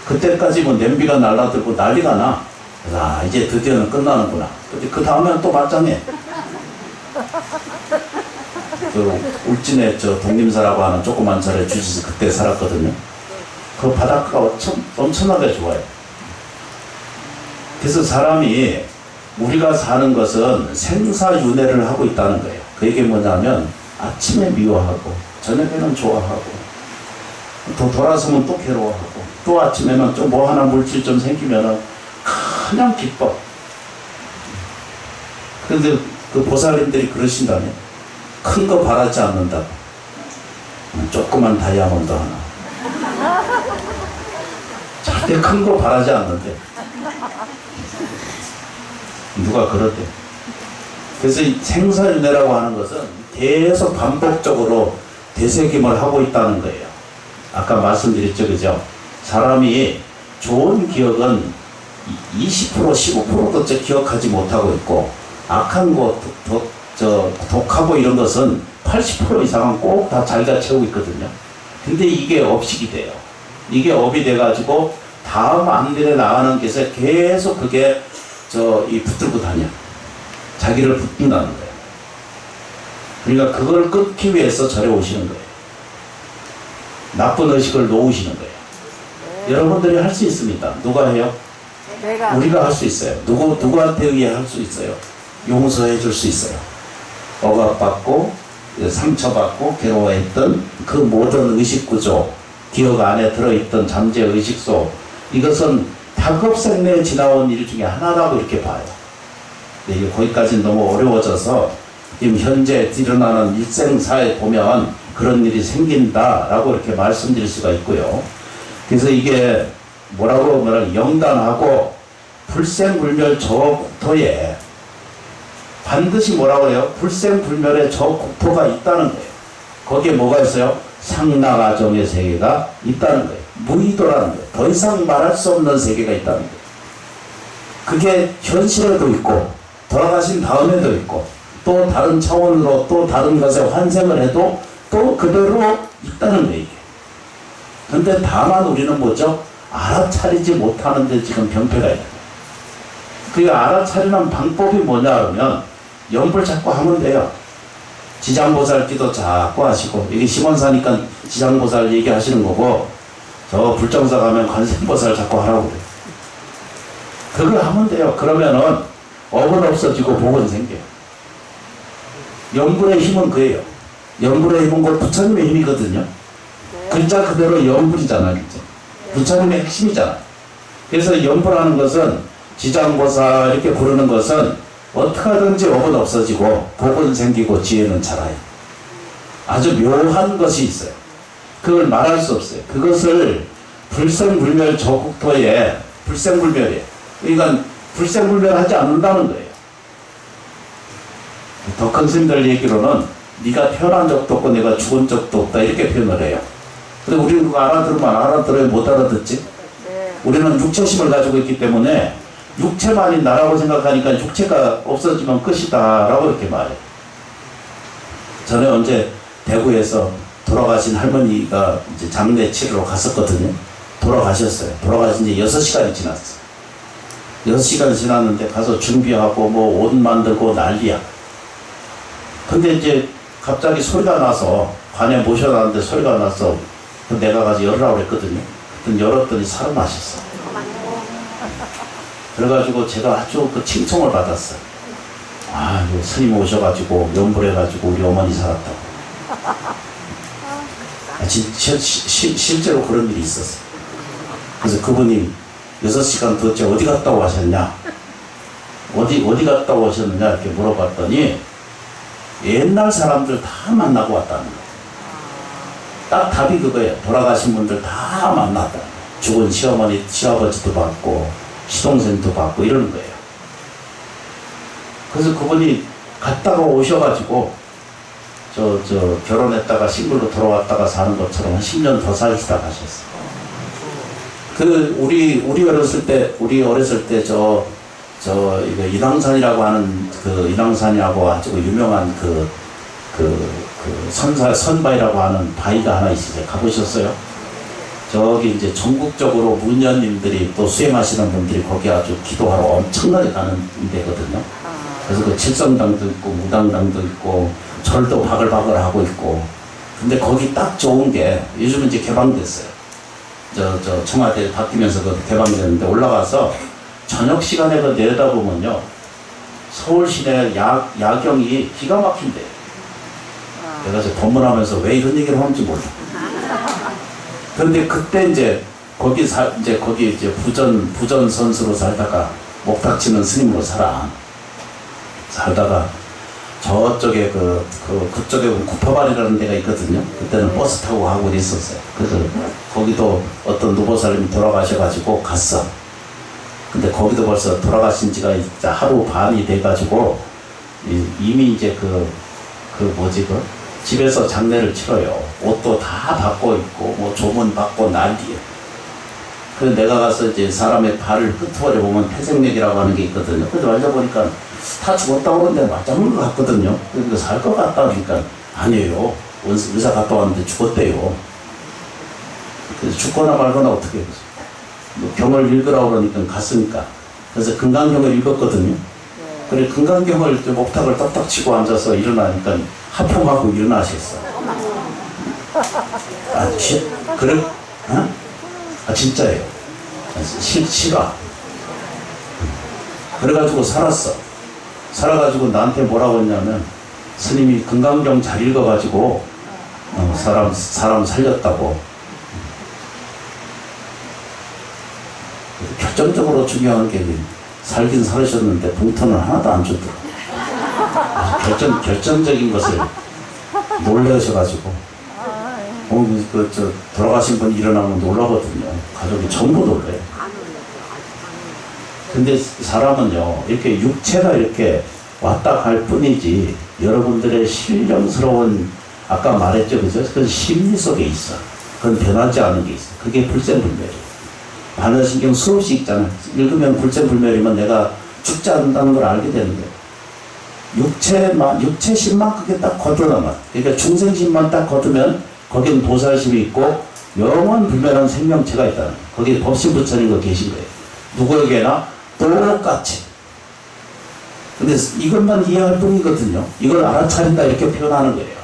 그때까지 뭐 냄비가 날라들고 난리가 나. 그래서 이제 드디어는 끝나는구나. 근데 그 다음에는 또 말짱해. 울진에 독림사라고 하는 조그만 절에 주지서 그때 살았거든요. 그 바닷가가 엄청나게 좋아요. 그래서 사람이 우리가 사는 것은 생사윤회를 하고 있다는 거예요. 그 얘기 뭐냐면 아침에 미워하고 저녁에는 좋아하고 또 돌아서면 또 괴로워하고, 또 아침에는 좀 뭐 하나 물질 좀 생기면은 그냥 기뻐. 그런데 그 보살님들이 그러신다며. 큰 거 바라지 않는다고. 조그만 다이아몬드 하나. 절대 큰 거 바라지 않는데. 누가 그러대. 그래서 이 생사윤회라고 하는 것은 계속 반복적으로 되새김을 하고 있다는 거예요. 아까 말씀드렸죠, 그죠? 사람이 좋은 기억은 20%, 15%도 기억하지 못하고 있고, 악한 것, 독하고 이런 것은 80% 이상은 꼭 다 자기가 채우고 있거든요. 근데 이게 업식이 돼요. 이게 업이 돼가지고 다음 앞일에 나가는 것에 계속 그게 붙들고 다녀. 자기를 붙든다는 거예요. 그러니까 그걸 끊기 위해서 절에 오시는 거예요. 나쁜 의식을 놓으시는 거예요. 여러분들이 할 수 있습니다. 누가 해요? 내가. 우리가 할 수 있어요. 누구한테 의해 할 수 있어요? 용서해 줄 수 있어요. 억압받고 상처받고 괴로워했던 그 모든 의식구조, 기억 안에 들어있던 잠재 의식소, 이것은 다급생내에 지나온 일 중에 하나라고 이렇게 봐요. 근데 이게 거기까지는 너무 어려워져서 지금 현재 일어나는 일생사에 보면 그런 일이 생긴다라고 이렇게 말씀드릴 수가 있고요. 그래서 이게 뭐라고 영단하고 불생불멸 저 국토에 반드시 뭐라고 해요? 불생불멸의 저 국토가 있다는 거예요. 거기에 뭐가 있어요? 상나가정의 세계가 있다는 거예요. 무의도라는 거예요. 더 이상 말할 수 없는 세계가 있다는 거예요. 그게 현실에도 있고 돌아가신 다음에도 있고 또 다른 차원으로 또 다른 것에 환생을 해도 또 그대로 있다는 거예요. 근데 다만 우리는 뭐죠? 알아차리지 못하는데 지금 병폐가 있는 거예요. 그 알아차리는 방법이 뭐냐 하면 염불 자꾸 하면 돼요. 지장보살 기도 자꾸 하시고, 이게 심원사니까 지장보살 얘기하시는 거고, 저 불정사 가면 관세음보살 자꾸 하라고 그래요. 그걸 하면 돼요. 그러면은 업은 없어지고 복은 생겨요. 염불의 힘은 그예요. 염불의 힘은 곧 부처님의 힘이거든요. 글자 그대로 염불이잖아, 진짜. 부처님의 핵심이잖아. 그래서 염불하는 것은 지장보살 이렇게 부르는 것은 어떻게 하든지 업은 없어지고 복은 생기고 지혜는 자라요. 아주 묘한 것이 있어요. 그걸 말할 수 없어요. 그것을 불생불멸 저 국토에 불생불멸이에요. 그러니까 불생불멸하지 않는다는 거예요. 더 큰 스님들 얘기로는 네가 태어난 적도 없고 내가 죽은 적도 없다 이렇게 표현을 해요. 근데 우리는 그거 알아들으면 알아들어야 못 알아듣지? 우리는 육체심을 가지고 있기 때문에 육체만이 나라고 생각하니까 육체가 없어지면 끝이다 라고 이렇게 말해요. 전에 언제 대구에서 돌아가신 할머니가 이제 장례 치르러 갔었거든요. 돌아가셨어요. 돌아가신 지 6시간이 지났어요. 6시간이 지났는데 가서 준비하고 뭐 옷 만들고 난리야. 근데 이제 갑자기 소리가 나서 관에 모셔놨는데 소리가 나서 내가 가서 열으라고 그랬거든요. 그랬더니 열었더니 살아나셨어. 그래가지고 제가 아주 그 칭송을 받았어요. 아, 스님 오셔가지고 염불해가지고 우리 어머니 살았다고. 실제로 그런 일이 있었어요. 그래서 그분이 6시간 도대체 어디 갔다고 하셨냐? 어디 갔다고 하셨느냐? 이렇게 물어봤더니 옛날 사람들 다 만나고 왔다는 거예요. 딱 답이 그거예요. 돌아가신 분들 다 만났다. 죽은 시어머니, 시아버지도 봤고, 시동생도 봤고, 이러는 거예요. 그래서 그분이 갔다가 오셔가지고, 결혼했다가 싱글로 돌아왔다가 사는 것처럼 한 10년 더 사시다 가셨어요. 우리 어렸을 때, 이거 인왕산이라고 하는, 인왕산이라고 아주 유명한 선바위라고 하는 바위가 하나 있으세요. 가보셨어요? 저기 이제 전국적으로 문녀님들이 또 수행하시는 분들이 거기 아주 기도하러 엄청나게 가는 데거든요. 그래서 그 칠성당도 있고, 무당당도 있고, 절도 바글바글 하고 있고. 근데 거기 딱 좋은 게 요즘은 이제 개방됐어요. 청와대 바뀌면서 그 개방됐는데 올라가서 저녁 시간에 그 내려다보면요. 서울 시내 야경이 기가 막힌대요. 내가 이제 법문하면서 왜 이런 얘기를 하는지 몰라. 그런데 그때 이제 거기 이제 부전 선수로 살다가 목탁치는 스님으로 살다가 저쪽에 그쪽에 구파발이라는 데가 있거든요. 그때는 버스 타고 가고 있었어요. 그래서 거기도 어떤 노보살님이 돌아가셔가지고 갔어. 근데 거기도 벌써 돌아가신 지가 이제 하루 반이 돼가지고 이미 이제 집에서 장례를 치러요. 옷도 다 받고 있고 뭐 조문 받고 난리예요. 그래서 내가 가서 이제 사람의 발을 끄트머리 보면 폐생맥이라고 하는 게 있거든요. 그래서 만져보니까 다 죽었다고 그러는데 맞장는 것 같거든요. 그러니까 살 것 같다 그러니까 아니에요. 의사 갔다 왔는데 죽었대요. 그래서 죽거나 말거나 어떻게 해보세요. 뭐 경을 읽으라고 그러니까 갔으니까. 그래서 금강경을 읽었거든요. 그래 금강경을 목탁을 딱딱 치고 앉아서 일어나니까 하품하고 일어나셨어. 그래? 어? 진짜예요. 실화. 그래가지고 살아가지고 나한테 뭐라고 했냐면 스님이 금강경 잘 읽어가지고 사람 살렸다고. 결정적으로 중요한 게 살긴 살으셨는데 봉투는 하나도 안 줬더라고요. 결정적인 것을 놀라셔가지고 돌아가신 분 일어나면 놀라거든요. 가족이 전부 놀래요. 근데 사람은요 이렇게 육체가 이렇게 왔다 갈 뿐이지 여러분들의 신령스러운 아까 말했죠, 그죠? 그건 심리 속에 있어. 그건 변하지 않은 게 있어. 그게 불생불멸이에요. 반야신경 수없이 읽잖아요. 읽으면 불생불멸이면 내가 죽지 않는다는 걸 알게 되는 거예요. 육체심만 그게 딱 걷어나면, 그러니까 중생심만 딱 걷으면 거기는 도살심이 있고 영원 불멸한 생명체가 있다는 거예요. 거기에 법신 부처님 거 계신 거예요. 누구에게나 똑같이. 근데 이것만 이해할 뿐이거든요. 이걸 알아차린다 이렇게 표현하는 거예요.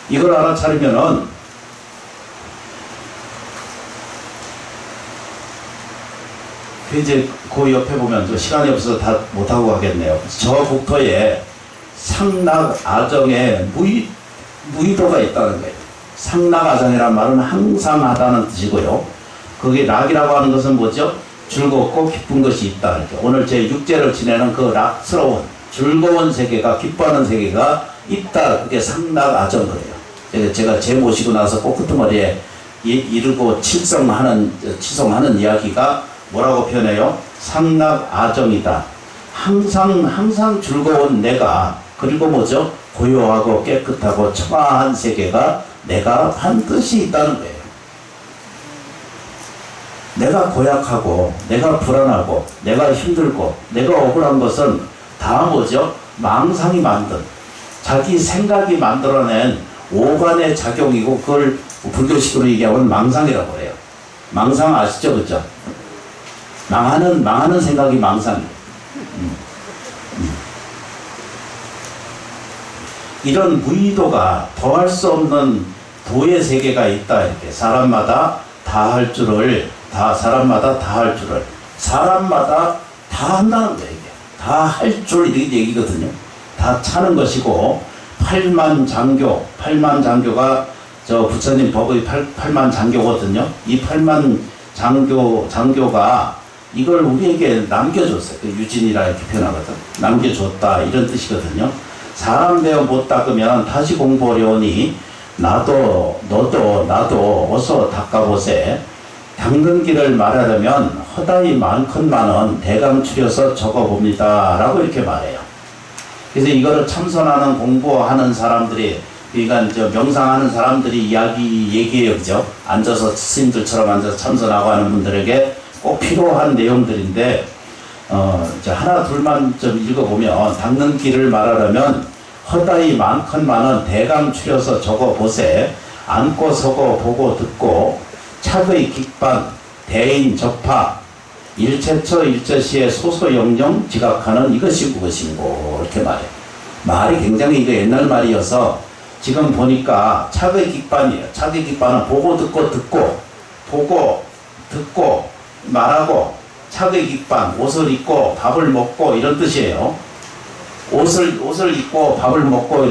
이걸 알아차리면은 이제 그 옆에 보면 시간이 없어서 다 못하고 가겠네요. 저 국토에 상락 아정에 무의도가 있다는 거예요. 상락 아정이란 말은 항상 하다는 뜻이고요. 거기 락이라고 하는 것은 뭐죠? 즐겁고 기쁜 것이 있다. 이렇게. 오늘 제 육제를 지내는 그 락스러운 즐거운 세계가 기뻐하는 세계가 있다. 그게 상락 아정 거예요. 제가 제 모시고 나서 꼬끄트머리에 이르고 치성하는 이야기가 뭐라고 표현해요? 상락 아정이다. 항상 즐거운 내가, 그리고 뭐죠? 고요하고 깨끗하고 청아한 세계가 내가 반드시 있다는 거예요. 내가 고약하고, 내가 불안하고, 내가 힘들고, 내가 억울한 것은 다 뭐죠? 망상이 만든, 자기 생각이 만들어낸 오간의 작용이고, 그걸 불교식으로 얘기하면 망상이라고 해요. 망상 아시죠? 그죠? 망하는 생각이 망상이에요. 이런 무의도가 더할 수 없는 도의 세계가 있다. 이렇게 사람마다 다 할 줄을 사람마다 다 한다는 거예요. 이게 다 할 줄 이렇게 얘기거든요. 다 차는 것이고 팔만장교가 저 부처님 법의 팔만장교거든요. 이 팔만장교가 이걸 우리에게 남겨줬어요. 유진이라 이렇게 표현하거든. 남겨줬다 이런 뜻이거든요. 사람 되어 못 닦으면 다시 공부하려니 너도 어서 닦아보세. 닦는 길을 말하려면 허다히 많건만은 대강 추려서 적어봅니다 라고 이렇게 말해요. 그래서 이거를 참선하는 공부하는 사람들이, 그러니까 저 명상하는 사람들이 얘기해요. 그죠? 앉아서 스님들처럼 앉아서 참선하고 하는 분들에게 꼭 필요한 내용들인데, 하나 둘만 좀 읽어보면, 닦는 길을 말하려면 허다히 많건만은 대강 추려서 적어보세. 앉고 서고 보고 듣고 착의 깃반 대인 접하 일체처 일체시에 소소영령 지각하는 이것이 무엇인고 이렇게 말해요. 말이 굉장히 이거 옛날 말이어서 지금 보니까 착의 깃반이에요. 착의 깃반은 보고 듣고 말하고, 착의 깃반 옷을 입고 밥을 먹고 이런 뜻이에요. 옷을 입고 밥을 먹고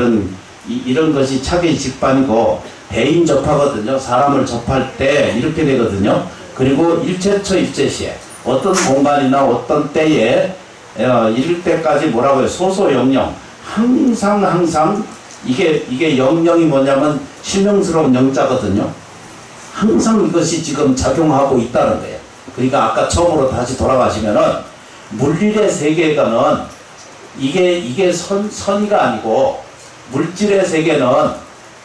이런 것이 착의 깃반이고, 대인 접하거든요. 사람을 접할 때 이렇게 되거든요. 그리고 일체처 일체시에 어떤 공간이나 어떤 때에 이럴 때까지 뭐라고 해요? 소소영영. 항상 이게 영영이 뭐냐면 실명스러운 영자거든요. 항상 이것이 지금 작용하고 있다는 거예요. 그러니까 아까 처음으로 다시 돌아가시면은 물질의 세계관은 이게 선이가 아니고 물질의 세계는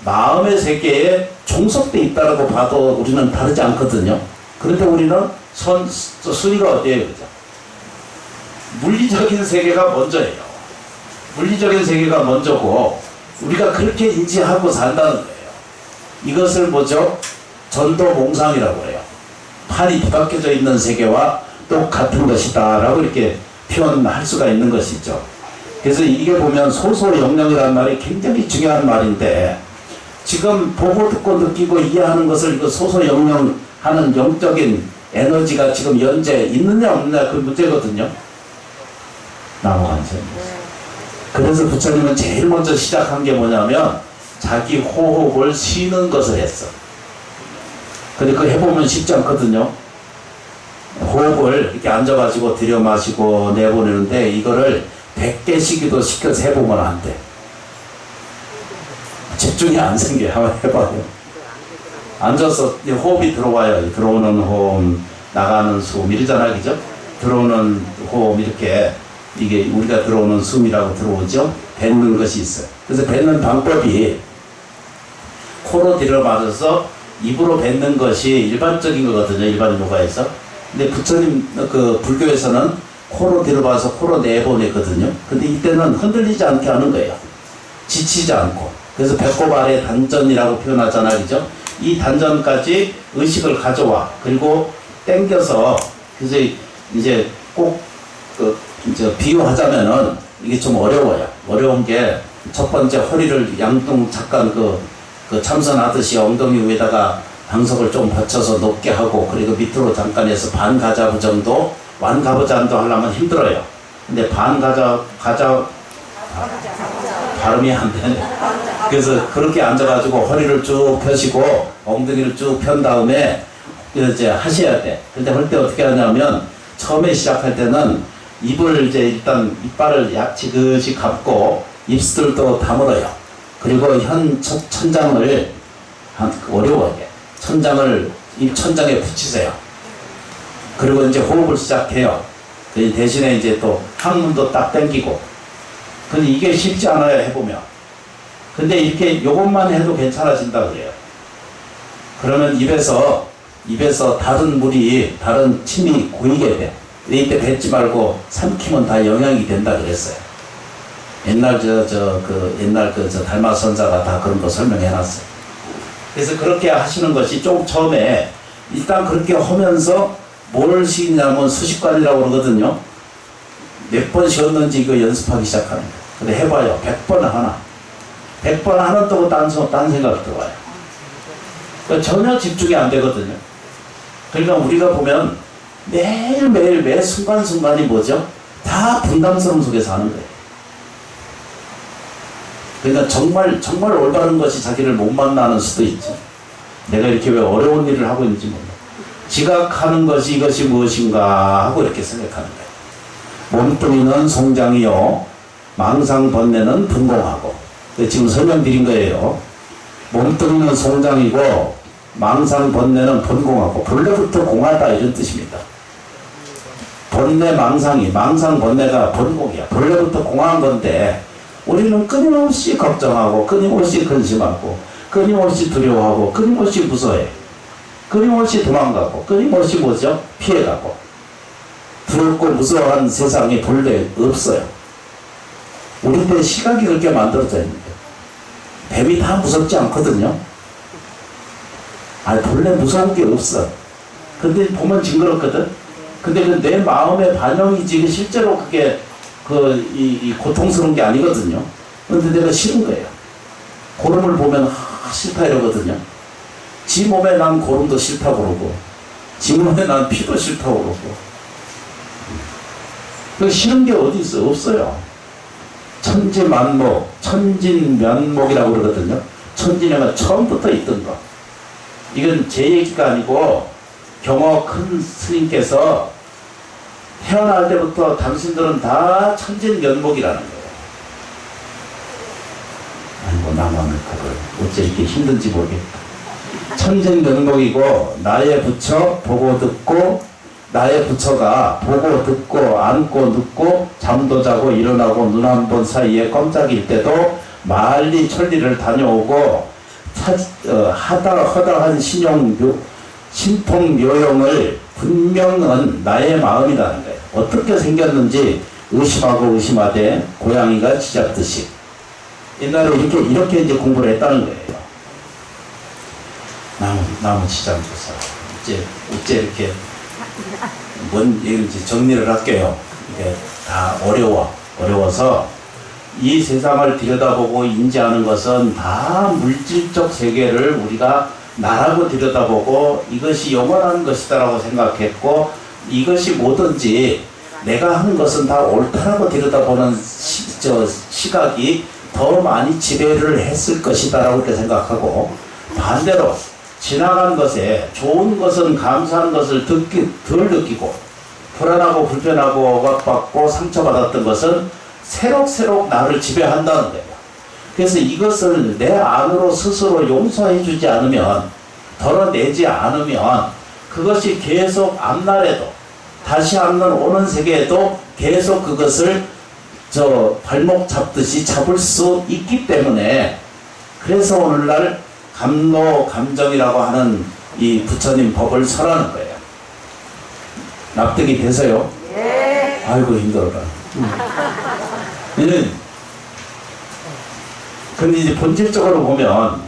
마음의 세계에 종속돼 있다고 봐도 우리는 다르지 않거든요. 그런데 우리는 순위가 어디에요? 그죠? 물리적인 세계가 먼저예요. 물리적인 세계가 먼저고 우리가 그렇게 인지하고 산다는 거예요. 이것을 뭐죠? 전도몽상이라고 해요. 판이 뒤바뀌어져 있는 세계와 똑같은 것이다 라고 이렇게 표현할 수가 있는 것이죠. 그래서 이게 보면 소소영령이라는 말이 굉장히 중요한 말인데 지금 보고 듣고 느끼고 이해하는 것을 이거 소소영령하는 영적인 에너지가 지금 현재 있느냐 없느냐 그 문제거든요. 나무관세. 그래서 부처님은 제일 먼저 시작한 게 뭐냐면 자기 호흡을 쉬는 것을 했어. 근데 그거 해보면 쉽지 않거든요. 호흡을 이렇게 앉아가지고 들여 마시고 내보내는데 이거를 100개씩도 시켜서 해보면 안 돼. 집중이 안 생겨요. 한번 해봐요. 앉아서 호흡이 들어와요. 들어오는 호흡, 나가는 숨 이러잖아요. 그죠? 들어오는 호흡 이렇게 이게 우리가 들어오는 숨이라고 들어오죠? 뱉는 것이 있어요. 그래서 뱉는 방법이 코로 들여마셔서 입으로 뱉는 것이 일반적인 거거든요. 일반 요가에서. 근데 부처님 그 불교에서는 코로 들어봐서 코로 내보내거든요. 근데 이때는 흔들리지 않게 하는 거예요. 지치지 않고. 그래서 배꼽 아래 단전이라고 표현하잖아요. 그죠? 이 단전까지 의식을 가져와. 그리고 땡겨서 그래서 이제 꼭 이제 비유하자면은 이게 좀 어려워요. 어려운 게 첫 번째 허리를 양동 잠깐 그 참선하듯이 엉덩이 위에다가 방석을 좀 받쳐서 높게 하고 그리고 밑으로 잠깐 해서 반가자부 정도 완가부잔도 하려면 힘들어요. 근데 반가자 발음이 안 되네. 그래서 그렇게 앉아가지고 허리를 쭉 펴시고 엉덩이를 쭉 편 다음에 이제 하셔야 돼. 근데 할 때 어떻게 하냐면 처음에 시작할 때는 입을 이제 일단 이빨을 지그시 감고 입술도 다물어요. 그리고 천장을 어려워요. 천장을 입 천장에 붙이세요. 그리고 이제 호흡을 시작해요. 대신에 이제 또 항문도 딱 당기고. 근데 이게 쉽지 않아요. 해보면. 근데 이렇게 요것만 해도 괜찮아진다 그래요. 그러면 입에서 다른 침이 고이게 돼. 이때 뱉지 말고 삼키면 다 영향이 된다 그랬어요. 옛날 저 달마 선사가 다 그런 거 설명해 놨어요. 그래서 그렇게 하시는 것이 좀 처음에 일단 그렇게 하면서 뭘 쉬냐면 수식관이라고 그러거든요. 몇 번 쉬었는지 이거 연습하기 시작하는 거예요. 근데 해봐요. 100번 하나. 100번 하는다고 딴 생각 들어와요. 그러니까 전혀 집중이 안 되거든요. 그러니까 우리가 보면 매일매일 매 순간순간이 뭐죠? 다 분담스러움 속에서 하는 거예요. 그러니까 정말 올바른 것이 자기를 못 만나는 수도 있죠. 내가 이렇게 왜 어려운 일을 하고 있는지 몰라. 지각하는 것이 이것이 무엇인가 하고 이렇게 생각하는 거예요. 몸뚱이는 송장이요. 망상번뇌는 분공하고. 지금 설명드린 거예요. 몸뚱이는 송장이고 망상번뇌는 분공하고. 본래부터 공하다 이런 뜻입니다. 번뇌 망상번뇌가 번공이야. 본래부터 공한 건데 우리는 끊임없이 걱정하고 끊임없이 근심하고 끊임없이 두려워하고 끊임없이 무서워해. 끊임없이 도망가고 끊임없이 뭐죠? 피해가고. 두렵고 무서워한 세상이 본래 없어요. 우리 때 시각이 그렇게 만들어져 있는데 뱀이 다 무섭지 않거든요. 본래 무서운 게 없어. 근데 보면 징그럽거든. 근데 그 내 마음의 반영이지 실제로 그게 이 고통스러운 게 아니거든요. 근데 내가 싫은 거예요. 고름을 보면 싫다 이러거든요. 지 몸에 난 고름도 싫다고 그러고 지 몸에 난 피도 싫다고 그러고. 그 싫은 게 어디 있어요? 없어요. 천지만목, 천진면목이라고 그러거든요. 천진에는 처음부터 있던 거. 이건 제 얘기가 아니고 경호 큰 스님께서 태어날 때부터 당신들은 다 천진면목이라는 거예요. 아이고 나만 그걸 어째 이렇게 힘든지 모르겠다. 천진면목이고 나의 부처 보고 듣고 나의 부처가 보고 듣고 앉고 눕고 잠도 자고 일어나고 눈 한 번 사이에 껌짝일 때도 멀리 천리를 다녀오고 허다한 신통묘용을 분명은 나의 마음이라는 거예요. 어떻게 생겼는지 의심하고 의심하되 고양이가 짖었듯이 옛날에 이렇게 이제 공부를 했다는 거예요. 나무 짖어서 어째 이렇게 뭔 얘기인지 정리를 할게요. 이게 다 어려워서 이 세상을 들여다보고 인지하는 것은 다 물질적 세계를 우리가 나라고 들여다보고 이것이 영원한 것이다라고 생각했고 이것이 뭐든지 내가 하는 것은 다 옳다라고 들여다보는 시각이 더 많이 지배를 했을 것이다라고 이렇게 생각하고 반대로 지나간 것에 좋은 것은 감사한 것을 덜 느끼고 불안하고 불편하고 억압받고 상처받았던 것은 새록새록 나를 지배한다는 거예요. 그래서 이것을 내 안으로 스스로 용서해 주지 않으면 덜어내지 않으면 그것이 계속 앞날에도 다시 앞날 오는 세계에도 계속 그것을 발목 잡듯이 잡을 수 있기 때문에 그래서 오늘날 감노 감정이라고 하는 이 부처님 법을 설하는 거예요. 납득이 되세요? 네. 아이고 힘들어라. 근데 이제 본질적으로 보면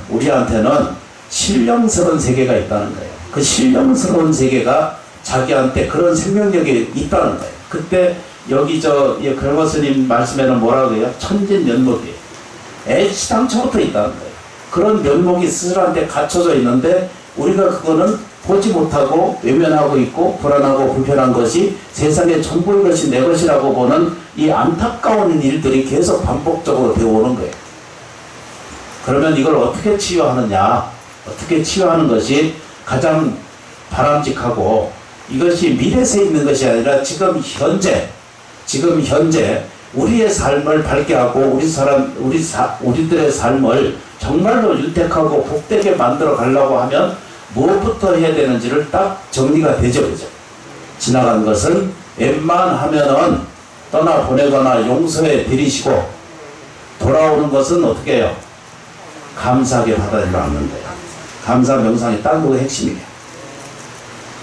우리한테는 신령스러운 세계가 있다는 거예요. 그 신령스러운 세계가 자기한테 그런 생명력이 있다는 거예요. 그때 여기 그러고 스님 말씀에는 뭐라고 해요? 천진면목이에요. 애시당초부터 있다는 거예요. 그런 면목이 스스로한테 갖춰져 있는데 우리가 그거는 보지 못하고 외면하고 있고 불안하고 불편한 것이 세상의 전부인 것이 내 것이라고 보는 이 안타까운 일들이 계속 반복적으로 되어오는 거예요. 그러면 이걸 어떻게 치유하느냐? 어떻게 치유하는 것이 가장 바람직하고 이것이 미래에 있는 것이 아니라 지금 현재 우리의 삶을 밝게 하고 우리들의 삶을 정말로 윤택하고 복되게 만들어 가려고 하면 무엇부터 해야 되는지를 딱 정리가 되죠. 그죠? 지나간 것은 웬만하면은 떠나보내거나 용서해 드리시고 돌아오는 것은 어떻게 해요? 감사하게 받아들이면 않는 거예요. 감사 명상이 딱 그거 핵심이에요.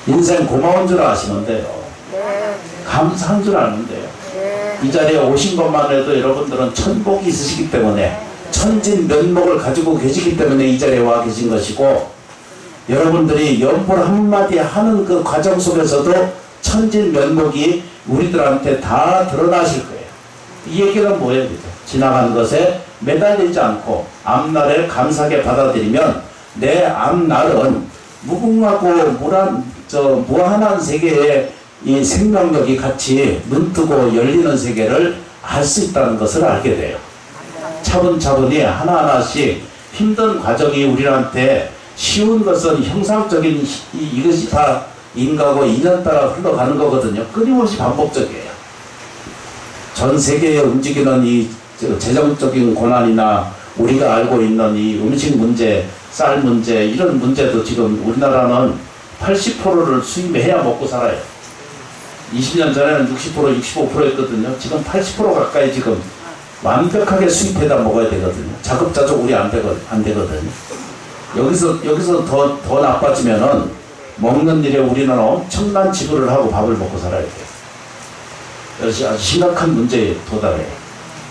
인생 고마운 줄 아시면 돼요. 네. 감사한 줄 아는 돼요. 네. 이 자리에 오신 것만 해도 여러분들은 천복이 있으시기 때문에 천진면목을 가지고 계시기 때문에 이 자리에 와 계신 것이고 여러분들이 연불 한마디 하는 그 과정 속에서도 천진면목이 우리들한테 다 드러나실 거예요. 이 얘기는 뭐예요? 그죠? 지나간 것에 매달리지 않고 앞날을 감사하게 받아들이면 내 앞날은 무궁하고 무한한 세계의 이 생명력이 같이 눈뜨고 열리는 세계를 알 수 있다는 것을 알게 돼요. 차분차분히 하나하나씩 힘든 과정이 우리한테 쉬운 것은 형상적인 이것이 다 인과고 인연 따라 흘러가는 거거든요. 끊임없이 반복적이에요. 전 세계에 움직이는 이 재정적인 고난이나 우리가 알고 있는 이 음식 문제, 쌀 문제 이런 문제도 지금 우리나라는 80%를 수입해야 먹고 살아요. 20년 전에는 60%, 65%였거든요. 지금 80% 가까이 지금 완벽하게 수입해다 먹어야 되거든요. 자급자족 우리 안 되거든요. 여기서 더 나빠지면은 먹는 일에 우리는 엄청난 지불을 하고 밥을 먹고 살아야 돼요. 그래서 아주 심각한 문제에 도달해요.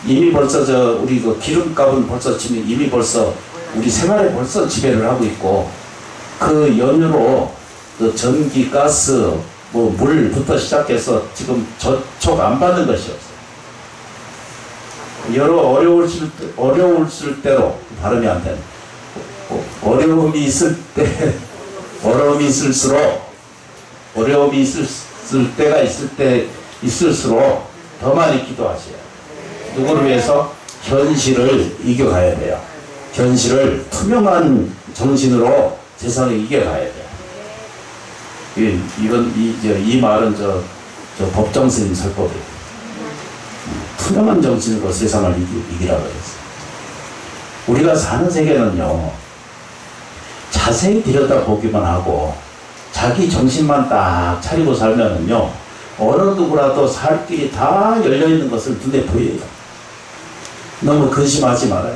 이미 벌써 우리 그 기름값은 벌써 이미 벌써 우리 생활에 벌써 지배를 하고 있고 그 연유로 그 전기, 가스, 물부터 시작해서 지금 저촉 안 받는 것이 없어요. 여러 어려울 때로 발음이 안 되는 어려움이 있을 때가 있을수록 더 많이 기도하세요. 누구를 위해서? 현실을 이겨가야 돼요. 현실을 투명한 정신으로 세상을 이겨가야 돼. 이 말은 저 법정 스님 설법이에요. 투명한 정신으로 세상을 이기라고 그랬어요. 우리가 사는 세계는요, 자세히 들여다보기만 하고 자기 정신만 딱 차리고 살면은요, 어느 누구라도 살 길이 다 열려있는 것을 눈에 보여요. 너무 근심하지 말아요.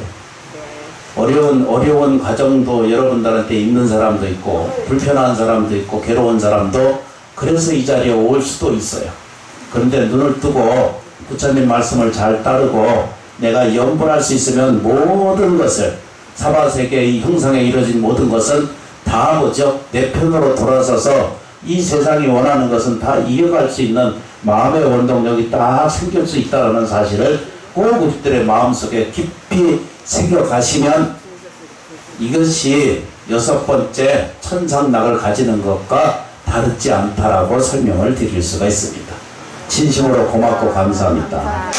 어려운 과정도 여러분들한테 있는 사람도 있고, 불편한 사람도 있고, 괴로운 사람도 그래서 이 자리에 올 수도 있어요. 그런데 눈을 뜨고 부처님 말씀을 잘 따르고 내가 염불할 수 있으면 모든 것을, 사바세계의 형상에 이루어진 모든 것은 다 뭐죠? 내 편으로 돌아서서 이 세상이 원하는 것은 다 이겨갈 수 있는 마음의 원동력이 딱 생길 수 있다는 사실을 꼭 우리들의 마음속에 깊이 새겨가시면 이것이 6번째 천상락을 가지는 것과 다르지 않다라고 설명을 드릴 수가 있습니다. 진심으로 고맙고 감사합니다.